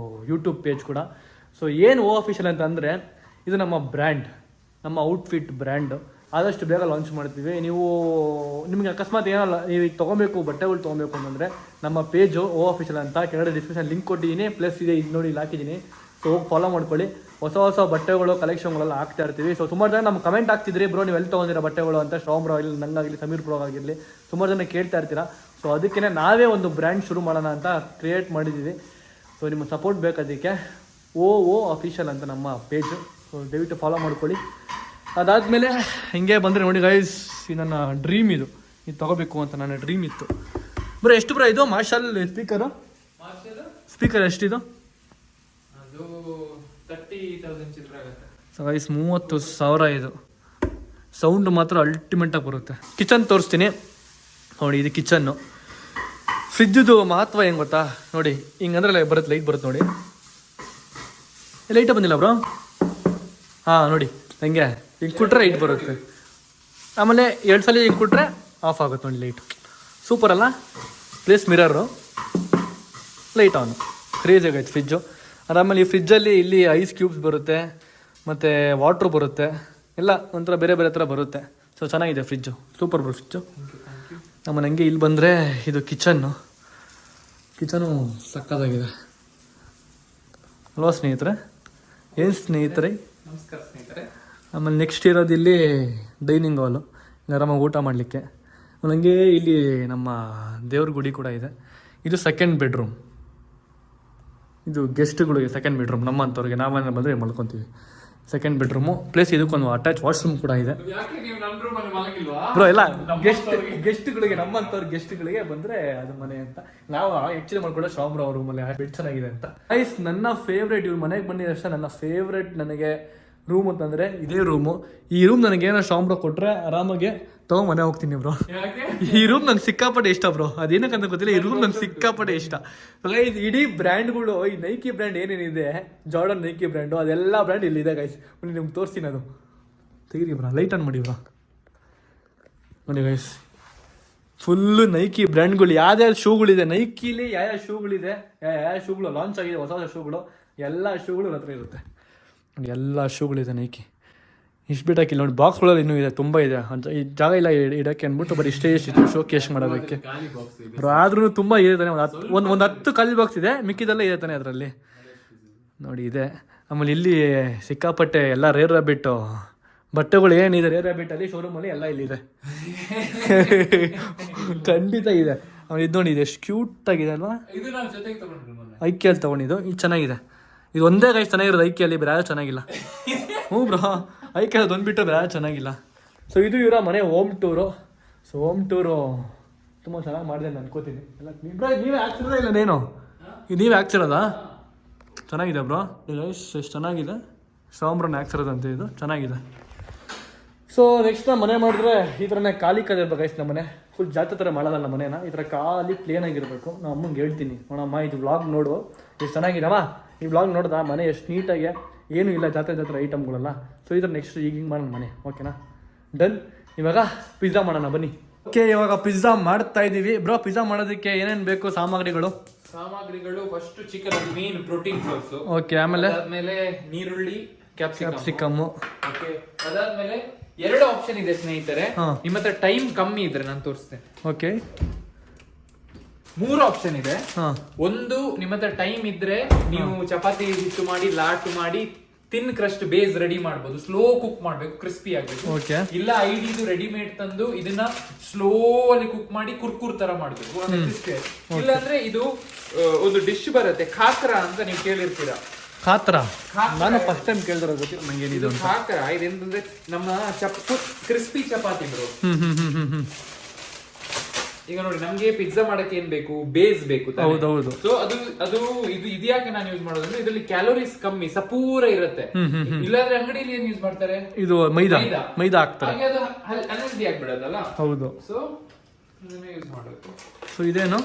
S1: ಯೂಟ್ಯೂಬ್ ಪೇಜ್ ಕೂಡ. ಸೊ ಏನು ಓ ಅಫಿಷಿಯಲ್ ಅಂತಂದರೆ ಇದು ನಮ್ಮ ಬ್ರ್ಯಾಂಡ್, ನಮ್ಮ ಔಟ್ಫಿಟ್ ಬ್ರ್ಯಾಂಡ್. ಆದಷ್ಟು ಬೇಗ ಲಾಂಚ್ ಮಾಡ್ತೀವಿ. ನಿಮಗೆ ಅಕಸ್ಮಾತ್ ಏನಲ್ಲ ನೀವು ಈಗ ತೊಗೊಬೇಕು, ಬಟ್ಟೆಗಳು ತೊಗೊಬೇಕು ಅಂತಂದರೆ ನಮ್ಮ ಪೇಜು ಓ ಅಫಿಷಿಯಲ್ ಅಂತ ಕೆಳಗಡೆ ಡಿಸ್ಕ್ರಿಪ್ಷನ್ ಲಿಂಕ್ ಕೊಟ್ಟಿದ್ದೀನಿ, ಪ್ಲಸ್ ಇದೆ ಇದು ನೋಡಿ ಇಲ್ಲಿ ಹಾಕಿದ್ದೀನಿ. ಸೊ ಹೋಗಿ ಫಾಲೋ ಮಾಡ್ಕೊಳ್ಳಿ. ಹೊಸ ಬಟ್ಟೆಗಳು ಕಲೆಕ್ಷನ್ಗಳೆಲ್ಲ ಹಾಕ್ತಾ ಇರ್ತೀವಿ. ಸೊ ಸುಮಾರು ಜನ ನಮ್ಗೆ ಕಮೆಂಟ್ ಆಗ್ತಿದ್ರಿ, ಬ್ರೋ ನೀವು ಎಲ್ಲಿ ತೊಗೊಂಡಿರೋ ಬಟ್ಟೆಗಳು ಅಂತ. ಶ್ರಾಮ್ ಬ್ರೋ ಆಗಲಿ, ನಂಗಾಗಲಿ, ಸಮೀರ್ ಬ್ರೋ ಆಗಿರಲಿ, ಸುಮಾರು ಜನ ಕೇಳ್ತಾ ಇರ್ತೀರಾ. ಸೊ ಅದಕ್ಕೆ ನಾವೇ ಒಂದು ಬ್ರ್ಯಾಂಡ್ ಶುರು ಮಾಡೋಣ ಅಂತ ಕ್ರಿಯೇಟ್ ಮಾಡಿದ್ದೀವಿ. ಸೊ ನಿಮ್ಮ ಸಪೋರ್ಟ್ ಬೇಕು ಅದಕ್ಕೆ. ಓ ಅಫಿಷಿಯಲ್ ಅಂತ ನಮ್ಮ ಪೇಜು. ಸೊ ದಯವಿಟ್ಟು ಫಾಲೋ ಮಾಡ್ಕೊಳ್ಳಿ. ಅದಾದಮೇಲೆ ಹಿಂಗೆ ಬಂದರೆ ನೋಡಿ ಗೈಸ್, ಇದು ನನ್ನ ಡ್ರೀಮ್. ಇದು ತೊಗೋಬೇಕು ಅಂತ ನನ್ನ ಡ್ರೀಮ್ ಇತ್ತು. ಬ್ರೋ ಎಷ್ಟು ಬ್ರೋ ಇದು ಮಾರ್ಷಲ್ ಸ್ಪೀಕರ್ ಎಷ್ಟಿದು?
S2: ಅದು 30,000 ಚಿಲ್ಲರೆ ಆಗುತ್ತೆ.
S1: ಸೊ ಗೈಸ್ 30,000 ಇದು. ಸೌಂಡ್ ಮಾತ್ರ ಅಲ್ಟಿಮೇಟಾಗಿ ಬರುತ್ತೆ. ಕಿಚನ್ ತೋರಿಸ್ತೀನಿ ನೋಡಿ. ಇದು ಕಿಚನ್ನು. ಫ್ರಿಜ್ಜದು ಮಹತ್ವ ಹೆಂಗೆ ಗೊತ್ತಾ ನೋಡಿ, ಹಿಂಗಂದ್ರೆ ಲೈಟ್ ಬರುತ್ತೆ ನೋಡಿ. ಲೈಟೇ ಬಂದಿಲ್ಲ ಬ್ರೋ. ಹಾಂ ನೋಡಿ ಹಂಗೆ ಹಿಂಗೆ ಕೊಟ್ರೆ ಲೈಟ್ ಬರುತ್ತೆ. ಆಮೇಲೆ 2 ಸಲ ಹಿಂಗೆ ಕೊಟ್ರೆ ಆಫ್ ಆಗುತ್ತೆ ನೋಡಿ ಲೈಟ್. ಸೂಪರ್ ಅಲ್ಲ? Place mirror, light on. Craze ಆಗೈತೆ ಫ್ರಿಜ್ಜು. ಆಮೇಲೆ ಈ ಫ್ರಿಜ್ಜಲ್ಲಿ ಇಲ್ಲಿ ಐಸ್ ಕ್ಯೂಬ್ಸ್ ಬರುತ್ತೆ, ಮತ್ತು ವಾಟ್ರ್ ಬರುತ್ತೆ, ಎಲ್ಲ ಒಂಥರ ಬೇರೆ ಥರ ಬರುತ್ತೆ. ಸೊ ಚೆನ್ನಾಗಿದೆ ಫ್ರಿಜ್ಜು, ಸೂಪರ್ ಬ್ರೋ ಫ್ರಿಜ್ಜು. ಆಮೇಲೆ ಹಂಗೆ ಇಲ್ಲಿ ಬಂದರೆ ಇದು ಕಿಚನ್ನು ಸಕ್ಕತ್ತಾಗಿದೆ ಅಲ್ವಾ ಸ್ನೇಹಿತರೆ? ಏನು ಸ್ನೇಹಿತರೆ?
S2: ನಮಸ್ಕಾರ ಸ್ನೇಹಿತರೆ.
S1: ಆಮೇಲೆ ನೆಕ್ಸ್ಟ್ ಇರೋದು ಇಲ್ಲಿ ಡೈನಿಂಗ್ ಹಾಲು, ಆರಾಮಾಗಿ ಊಟ ಮಾಡಲಿಕ್ಕೆ. ಆಮೇಲೆ ಹಂಗೆ ಇಲ್ಲಿ ನಮ್ಮ ದೇವ್ರ ಗುಡಿ ಕೂಡ ಇದೆ. ಇದು ಸೆಕೆಂಡ್ ಬೆಡ್ರೂಮ್. ಇದು ಗೆಸ್ಟ್ಗಳಿಗೆ ಸೆಕೆಂಡ್ ಬೆಡ್ರೂಮ್. ನಮ್ಮಂಥವ್ರಿಗೆ ನಾವೇನು ಬಂದರೆ ಮಲ್ಕೊತೀವಿ. ಸೆಕೆಂಡ್ ಬೆಡ್ರೂಮು ಪ್ಲಸ್ ಇದಕ್ಕೊಂದು ಅಟ್ಯಾಚ್ ವಾಶ್ರೂಮ್ ಕೂಡ ಇದೆ. ಬ್ರೋ ಎಲ್ಲ ಗೆಸ್ಟ್ಗಳಿಗೆ ನಮ್ಮಂಥವ್ರ ಗೆಸ್ಟ್ಗಳಿಗೆ ಬಂದರೆ ಅದು ಮನೆ ಅಂತ ನಾವು ಆ್ಯಕ್ಚುಲಿ ಮಾಡ್ಕೊಳ್ಳೋ ಶ್ರಾಮ್ ಬ್ರೋ ಅವ್ರ ರೂಮಲ್ಲಿ ಬೆಡ್ ಚೆನ್ನಾಗಿದೆ ಅಂತ. ಗೈಸ್ ನನ್ನ ಫೇವ್ರೇಟ್, ಇವ್ರು ಮನೆಗೆ ಬಂದಿದ ತಕ್ಷಣ ನನ್ನ ಫೇವ್ರೇಟ್ ನನಗೆ ರೂಮ್ ಅಂತಂದರೆ ಇದೇ ರೂಮು. ಈ ರೂಮ್ ನನಗೇನೋ ಶ್ರಾಮ್ ಬ್ರೋ ಕೊಟ್ಟರೆ ಆರಾಮಾಗಿ ಮನೆ ಹೋಗ್ತೀನಿ ಬ್ರೋ. ಈ ರೂಮ್ ನಂಗೆ ಸಿಕ್ಕಾಪಟ್ಟೆ ಇಷ್ಟ ಬ್ರೋ. ಅದೇನಕ್ಕಂತ ಗೊತ್ತಿಲ್ಲ, ಈ ರೂಮ್ ನಂಗೆ ಸಿಕ್ಕಾಪಟ್ಟೆ ಇಷ್ಟ. ಇಡೀ ಬ್ರ್ಯಾಂಡ್ಗಳು, ಈ ನೈಕಿ ಬ್ರ್ಯಾಂಡ್ ಏನೇನಿದೆ, ಜಾರ್ಡನ್ ನೈಕಿ ಬ್ರ್ಯಾಂಡು, ಅದೆಲ್ಲ ಬ್ರ್ಯಾಂಡ್ ಇಲ್ಲಿದೆ ಗೈಸ್. ನಿಮ್ಗೆ ತೋರಿಸ್ತೀನಿ. ಅದು ತೆಗೀರಿ ಬ್ರೋ, ಲೈಟ್ ಆನ್ ಮಾಡಿ ಬ್ರೋ. ನೋಡಿ ಗೈಸ್, ಫುಲ್ಲು ನೈಕಿ ಬ್ರ್ಯಾಂಡ್ಗಳು. ಯಾವ್ಯಾವ ಶೂಗಳಿದೆ ನೈಕಿಲಿ, ಯಾವ ಶೂಗಳಿದೆ, ಯಾವ ಶೂಗಳು ಲಾಂಚ್ ಆಗಿದೆ, ಹೊಸ ಶೂಗಳು, ಎಲ್ಲ ಶೂಗಳು ಹತ್ರ ಇರುತ್ತೆ. ಎಲ್ಲ ಶೂಗಳಿದೆ ನೈಕಿ. ಇಷ್ಟು ಬಿಟ್ಟಾಕಿಲ್ಲ ನೋಡಿ. ಬಾಕ್ಸ್ಗಳಲ್ಲಿ ಇನ್ನೂ ಇದೆ, ತುಂಬ ಇದೆ. ಈ ಜಾಗ ಇಲ್ಲ ಇಡೋಕ್ಕೆ ಅಂದ್ಬಿಟ್ಟು ಬರೀ ಇಷ್ಟೇ ಇಷ್ಟು ಶೋ ಕೇಶ್ ಮಾಡೋದಕ್ಕೆ. ಆದ್ರೂ ತುಂಬ ಇದೆ ತಾನೆ. ಒಂದು 10 ಖಾಲಿ ಬಾಕ್ಸ್ ಇದೆ, ಮಿಕ್ಕಿದೆಲ್ಲ ಇದೆ ತಾನೆ ಅದರಲ್ಲಿ ನೋಡಿ ಇದೆ. ಆಮೇಲೆ ಇಲ್ಲಿ ಸಿಕ್ಕಾಪಟ್ಟೆ ಎಲ್ಲ ರೇರ್ ರ್ಯಾಬಿಟ್ಟು ಬಟ್ಟೆಗಳು ಏನಿದೆ ರೇರ್ ರ್ಯಾಬಿಟ್ಟಲ್ಲಿ ಶೋರೂಮಲ್ಲಿ ಎಲ್ಲ ಇಲ್ಲಿದೆ. ಖಂಡಿತ ಇದೆ. ಆಮೇಲೆ ಇದು ನೋಡಿ, ಇದು ಎಷ್ಟು ಕ್ಯೂಟಾಗಿದೆ ಅಲ್ವಾ? ಐಕ್ಯಲ್ಲಿ ತೊಗೊಂಡಿದ್ದು. ಇದು ಚೆನ್ನಾಗಿದೆ. ಇದು ಒಂದೇ ಗೈಸ್ ಚೆನ್ನಾಗಿರೋದು ಐಕ್ಯಲ್ಲಿ, ಬೇರೆ ಯಾರು ಚೆನ್ನಾಗಿಲ್ಲ. ಹ್ಞೂ ಬ್ರೋ, ಐಕ್ಯಲ್ಲಿ ಅದೊಂದು ಬೇರೆ ಯಾರು ಚೆನ್ನಾಗಿಲ್ಲ. ಸೊ ಇದು ಇವರ ಮನೆ home tour. So home tour ತುಂಬ ಚೆನ್ನಾಗಿ ಮಾಡಿದೆ ಅಂತ ಅನ್ಕೋತೀನಿ. ಎಲ್ಲ ನೀವೇ ಹಾಕ್ತಿರೋದಾ ಇಲ್ಲ ನೇನು? ಇದು ನೀವೇ ಹಾಕ್ತಿರೋದಾ? ಚೆನ್ನಾಗಿದೆ ಬ್ರೋ. ಗೈಸ್ ಎಷ್ಟು ಚೆನ್ನಾಗಿದೆ. ಶ್ರಾಮ್ರನ್ನ ಹಾಕ್ತಿರೋದಂತೆ ಇದು ಚೆನ್ನಾಗಿದೆ. ಸೊ ನೆಕ್ಸ್ಟ್ ನಾವು ಮನೆ ಮಾಡಿದ್ರೆ ಈ ಥರನೇ ಖಾಲಿ ಇರ್ಬೇಕು ಗೈಸ್. ನಮ್ಮ ಮನೆ ಫುಲ್ ಜಾತ್ರೆ ಥರ ಮಾಡೋದಲ್ಲ ಮನೇನ, ಈ ಥರ ಖಾಲಿ ಪ್ಲೇನ್ ಆಗಿರಬೇಕು. ನಾವು ಅಮ್ಮಂಗೆ ಹೇಳ್ತೀನಿ, ನೋಡಮ್ಮ ಇದು ವ್ಲಾಗ್ ನೋಡು ಎಷ್ಟು ಚೆನ್ನಾಗಿದಮ್ಮ, ಈ ವ್ಲಾಗ್ ನೋಡ್ದ ಮನೆ ಎಷ್ಟು ನೀಟಾಗಿ, ಏನೂ ಇಲ್ಲ ಜಾತ್ರೆ ಐಟಮ್ಗಳೆಲ್ಲ. ಸೊ ಈ ಥರ ನೆಕ್ಸ್ಟ್ ಈಗ ಹಿಂಗೆ ಮಾಡೋಣ ಮನೆ, ಓಕೆನಾ? ಡನ್. ಇವಾಗ ಪಿಜ್ಜಾ ಮಾಡೋಣ ಬನ್ನಿ. ಓಕೆ, ಇವಾಗ ಪಿಜ್ಜಾ ಮಾಡ್ತಾ ಇದ್ದೀವಿ ಬ್ರೋ. ಪಿಜ್ಜಾ ಮಾಡೋದಕ್ಕೆ ಏನೇನು ಬೇಕು ಸಾಮಗ್ರಿಗಳು?
S2: First chicken, main protein source.
S1: Okay, ಆಮೇಲೆ
S2: ನೀರುಳ್ಳಿ,
S1: ಕ್ಯಾಪ್ಸಿಕಮ್.
S2: ಓಕೆ, ಅದಾದ್ಮೇಲೆ 2 ಆಪ್ಷನ್ ಇದೆ ಸ್ನೇಹಿತರೆ. ನಿಮ್ಮ ಹತ್ರ ಟೈಮ್ ಕಮ್ಮಿ ಇದ್ರೆ ನಾನು ತೋರಿಸ್ತೇನೆ.
S1: ಓಕೆ,
S2: 3 ಆಪ್ಷನ್ ಇದೆ. ಒಂದು, ನಿಮ್ಮ ಹತ್ರ ಟೈಮ್ ಇದ್ರೆ ನೀವು ಚಪಾತಿ ಹಿಟ್ಟು ಮಾಡಿ ಲಾಟ್ ಮಾಡಿ ತಿನ್ ಕ್ರಸ್ಟ್ ಬೇಸ್ ರೆಡಿ ಮಾಡಬಹುದು. ಸ್ಲೋ ಕುಕ್ ಮಾಡ್ಬೇಕು, ಕ್ರಿಸ್ಪಿ ಆಗ್ಬೇಕು. ಇಲ್ಲ ಐಡಿದು ರೆಡಿಮೇಡ್ ತಂದು ಇದನ್ನ ಸ್ಲೋ ಅಲ್ಲಿ ಕುಕ್ ಮಾಡಿ ಕುರ್ಕುರ್ ತರ ಮಾಡ್ಬೇಕು. ಇಲ್ಲ ಅಂದ್ರೆ ಇದು ಒಂದು ಡಿಶ್ ಬರುತ್ತೆ, ಖಾಕ್ರಾ ಅಂತ ನೀವು ಕೇಳಿರ್ತೀರಾ.
S1: ಖಾತ್ರ ನಾನು ಫಸ್ಟ್ ಟೈಮ್ ಕೇಳಿದ್ರೆ ಗೊತ್ತಿಲ್ಲ ನಂಗೆ ಏನಿದೆ ಅಂತ.
S2: ಖಾಕ್ರಾ ಇದೇನಂದ್ರೆ ನಮ್ಮ ಕ್ರಿಸ್ಪಿ ಚಪಾತಿ ಬ್ರೋ. ಈಗ ನೋಡಿ, ನಮ್ಗೆ ಪಿಜ್ಜಾ ಮಾಡಕ್ಕೆ ಏನ್ ಬೇಕು, ಬೇಸ್ ಬೇಕು.
S1: ಹೌದೌದು.
S2: ಸೊ ಅದು ಇದು ಯಾಕೆ ನಾನು ಯೂಸ್ ಮಾಡೋದಂದ್ರೆ ಇದರಲ್ಲಿ ಕ್ಯಾಲೋರೀಸ್ ಕಮ್ಮಿ, ಸಪೂರ ಇರುತ್ತೆ. ಇಲ್ಲಾಂದ್ರೆ ಅಂಗಡಿಯಲ್ಲಿ ಏನ್ ಯೂಸ್ ಮಾಡ್ತಾರೆ, ಇದು ಮೈದಾ ಹಾಕ್ತಾರೆ, ಹಾಗೆ ಅದು ಅನ್ಹೆಲ್ದಿ ಆಗ್ಬಿಡೋದಲ್ಲ. ಹೌದು. ಸೊ ಇದನ್ನೇ ಯೂಸ್ ಮಾಡೋದು.
S1: ಸೊ ಇದೇನು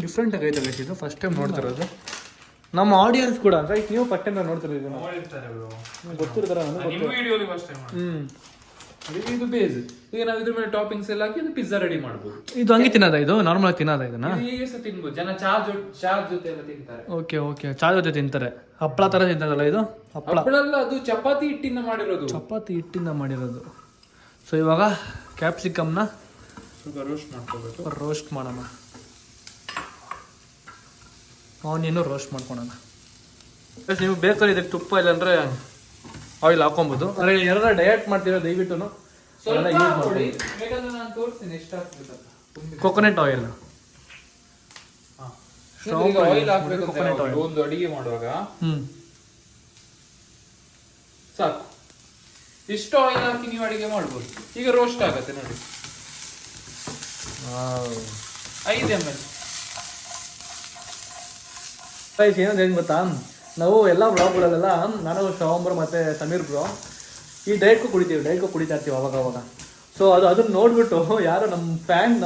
S1: ಡಿಫ್ರೆಂಟ್ ಆಗೈತೆ ಇದು, ಫಸ್ಟ್ ಟೈಮ್ ನೋಡ್ತಿರೋದು. ನಮ್ಮ ಆಡಿಯನ್ಸ್ ಕೂಡ ಗೈಸ್ ನೀವು ಫಸ್ಟ್ ಟೈಮ್ ನೋಡ್ತಿರೋದು ಇದನ್ನ
S2: ನೋಡಿರ್ತಾರೆ ಬ್ರೋ,
S1: ಗೊತ್ತಿರ್ತಾರ ನನಗೆ
S2: ನಿಮ್ಮ ವಿಡಿಯೋಲಿ ಫಸ್ಟ್ ಟೈಮ್. ಇದು ಬೇಸ್. ಈಗ ನಾವು ಇದ್ರ ಮೇಲೆ ಟಾಪಿಂಗ್ಸ್ ಎಲ್ಲ ಹಾಕಿ ಪಿಜ್ಜಾ ರೆಡಿ ಮಾಡ್ಬೋದು.
S1: ಇದು ಹಂಗೆ ತಿನ್ನೋದ, ಇದು ನಾರ್ಮಲ್ ಆಗಿ ತಿನ್ನೋದ ಇದನ್ನ?
S2: ಹೀಗೆ ಸಹ ತಿನ್ಬೋದು, ಜನ ಚಾ ಜೊತೆ ಎಲ್ಲ ತಿಂತಾರೆ.
S1: ಓಕೆ ಓಕೆ, ಚಾ ಜೊತೆ ತಿಂತಾರೆ. ಹಪ್ಪಳ ತರ ತಿಂತಾರಲ್ಲ ಇದು? ಹಪ್ಪಳ
S2: ಹಪ್ಪಳಲ್ಲ, ಅದು ಚಪಾತಿ ಹಿಟ್ಟಿಂದ ಮಾಡಿರೋದು.
S1: ಚಪಾತಿ ಹಿಟ್ಟಿಂದ ಮಾಡಿರೋದು. ಸೊ ಇವಾಗ ಕ್ಯಾಪ್ಸಿಕಮ್ನ
S2: ಸ್ವಲ್ಪ ರೋಸ್ಟ್ ಮಾಡ್ಕೋಬೇಕು.
S1: ರೋಸ್ಟ್ ಮಾಡೋಣ. ಆನಿಯನ್ನು ರೋಸ್ಟ್ ಮಾಡ್ಕೊಳೋಣ. ನೀವು ಬೇಕಾದ್ರೆ ಇದಕ್ಕೆ ತುಪ್ಪ ಇಲ್ಲಾಂದ್ರೆ ಆಯಿಲ್ ಹಾಕೊಬೋದು. ಅಂದರೆ ಯಾರು ಡಯಟ್ ಮಾಡ್ತೀರಾ ದಯವಿಟ್ಟು
S2: ಸ್ವಲ್ಪ ಹಾಕೊಳ್ಳಿ, ಬೇಕಾದ್ರೆ ನಾನು ತೋರಿಸ್ತೀನಿ ಎಷ್ಟು ಹಾಕ್ಬೇಕು.
S1: ಕೊಕೊನಟ್ ಆಯಿಲ್,
S2: ಆಯಿಲ್ ಹಾಕ್ಬೇಕು. ಒಂದು ಅಡಿಗೆ ಮಾಡುವಾಗ ಸಾಕು, ಇಷ್ಟು ಆಯಿಲ್ ಹಾಕಿ ನೀವು ಅಡಿಗೆ ಮಾಡ್ಬೋದು. ಈಗ ರೋಸ್ಟ್ ಆಗತ್ತೆ ನೋಡಿ, 5 ml.
S1: ಏನಂದ್ರೆ ಏನು ಗೊತ್ತಾ, ನಾವು ಎಲ್ಲ ಬ್ಲಾಗ್ಗಳಲ್ಲೆಲ್ಲ ನಾನು ಶ್ರವಣ್ ಮತ್ತೆ ಸಮೀರ್ ಬ್ರೋ ಈ ಡಯಟ್ಗೂ ಕುಡಿತಾ ಇರ್ತೀವಿ ಅವಾಗ. ಸೊ ಅದನ್ನ ನೋಡ್ಬಿಟ್ಟು ಯಾರೋ ನಮ್ಮ ಫ್ಯಾನ್ಸ್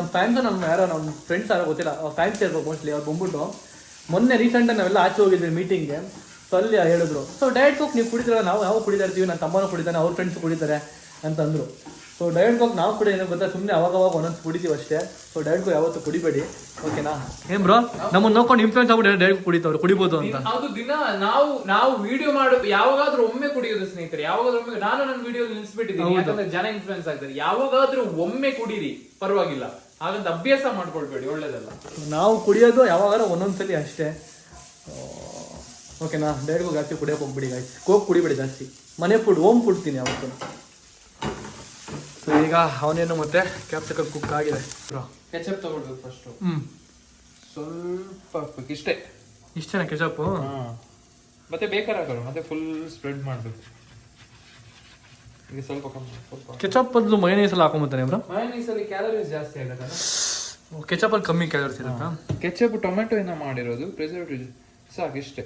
S1: ಯಾರೋ ನಮ್ಮ ಫ್ರೆಂಡ್ಸ್ ಯಾರೋ ಗೊತ್ತಿಲ್ಲ, ಫ್ಯಾನ್ಸ್ ಇರ್ಬೇಕು ಮೋಸ್ಟ್ಲಿ. ಅವ್ರು ಬಂದ್ಬಿಟ್ಟು ಮೊನ್ನೆ ರೀಸೆಂಟಾಗಿ ನಾವೆಲ್ಲ ಆಚೆ ಹೋಗಿದ್ವಿ ಮೀಟಿಂಗ್ಗೆ. ಸೊ ಅಲ್ಲಿ ಹೇಳಿದ್ರು, ಸೊ ಡಯಟ್ ಕೋಕ್ ನೀವು ಕುಡಿತೀರ, ನಾವು ಕುಡಿತಾ ಇರ್ತೀವಿ, ನನ್ನ ತಮ್ಮನೂ ಕುಡಿತಾನೆ, ಅವ್ರ ಫ್ರೆಂಡ್ಸ್ ಕುಡಿತಾರೆ ಅಂತಂದ್ರು. ಸೊ ಡಯಟ್ ಕೋಕ್ ನಾವು ಕೂಡ ಏನೋ ಗೊತ್ತಾ, ಸುಮ್ಮನೆ ಅವಾಗ ಒಂದೊಂದು ಕುಡಿತೀವಿ ಅಷ್ಟೇ. ಸೊ ಡಯಟ್ ಕೋಕ್ ಯಾವತ್ತೂ ಕುಡಿಬೇಡಿ, ಓಕೆನಾ? ಏನ್ ಬ್ರೋ, ನಮ್ಮನ್ನ ನೋಡ್ಕೊಂಡು ಇನ್ಫ್ಲೂಯೆನ್ಸ್ ಆಗ್ಬಿಟ್ಟು ಡಯಟ್ ಕುಡಿತವ್ರು, ಕುಡಿಬೋದು ಅಂತ.
S2: ಅದು ದಿನ ನಾವು ವಿಡಿಯೋ ಯಾವಾಗಾದ್ರೂ ಒಮ್ಮೆ ಕುಡಿಯೋದು ಸ್ನೇಹಿತರೆ, ಯಾವಾಗಾದ್ರೂ ಒಮ್ಮೆ. ನಾನು ನನ್ನ ವಿಡಿಯೋ ನಿಲ್ಸ್ಬಿಟ್ಟಿದ್ದೀನಿ, ಯಾಕಂದ್ರೆ ಜನ ಇನ್ಫ್ಲೂಯೆನ್ಸ್ ಆಗ್ತಾರೆ. ಯಾವಾಗಾದ್ರೂ ಒಮ್ಮೆ ಕುಡೀರಿ, ಪರವಾಗಿಲ್ಲ. ಹಾಗಂತ ಅಭ್ಯಾಸ ಮಾಡ್ಕೊಳ್ಬೇಡಿ, ಒಳ್ಳೇದಲ್ಲ.
S1: ನಾವು ಕುಡಿಯೋದು ಯಾವಾಗಾದ್ರೂ ಒಂದೊಂದ್ಸಲಿ ಅಷ್ಟೇ, ಓಕೆನಾ? ಡಯಟ್ ಕೋಕ್ ಜಾಸ್ತಿ ಕುಡಿಯೋಕೆ ಹೋಗ್ಬಿಡಿ ಗಾಯ್ಸ್, ಕೋಕ್ ಕುಡಿಬೇಡಿ ಜಾಸ್ತಿ. ಮನೆ ಫುಡ್, ಹೋಮ್ ಫುಡ್ ತಿನ್ನಿ ಯಾವತ್ತು. ಸೊ ಈಗ ಅವನೇನು ಮತ್ತೆ ಕ್ಯಾಪ್ಸಿಕಮ್ ಕುಕ್ ಆಗಿದೆ ಬ್ರೋ.
S2: ಕೆಚಪ್ ತಗೊಳ್ಬೇಕು ಫಸ್ಟ್. ಸ್ವಲ್ಪ ಹಾಕ್ಬೇಕು, ಇಷ್ಟೇನಾ
S1: ಕೆಚಪ್?
S2: ಮತ್ತೆ ಬೇಕಾರಾಗಲ್ಲ, ಮತ್ತೆ ಫುಲ್ ಸ್ಪ್ರೆಡ್ ಮಾಡ್ಬೇಕು. ಈಗ ಸ್ವಲ್ಪ ಕಮ್ಮಿ, ಸ್ವಲ್ಪ
S1: ಕೆಚಪ್ ಬದಲು ಮಯೋನೈಸ್ ಎಲ್ಲ ಹಾಕೊಂಬತ್ತಾನೆ ಬ್ರೋ.
S2: ಮಯೋನೈಸ್ ಅಲ್ಲಿ ಕ್ಯಾಲರೀಸ್ ಜಾಸ್ತಿ ಆಗುತ್ತಲ್ಲ,
S1: ಕೆಚಪ್ ಅಲ್ಲಿ ಕಮ್ಮಿ ಕ್ಯಾಲರೀಸ್ ಇರುತ್ತಾ?
S2: ಕೆಚಪ್ ಟೊಮೆಟೊ ಇಂದ ಮಾಡಿರೋದು, ಪ್ರಿಸರ್ವೇಟಿವ್ ಸಾಕು, ಇಷ್ಟೇ.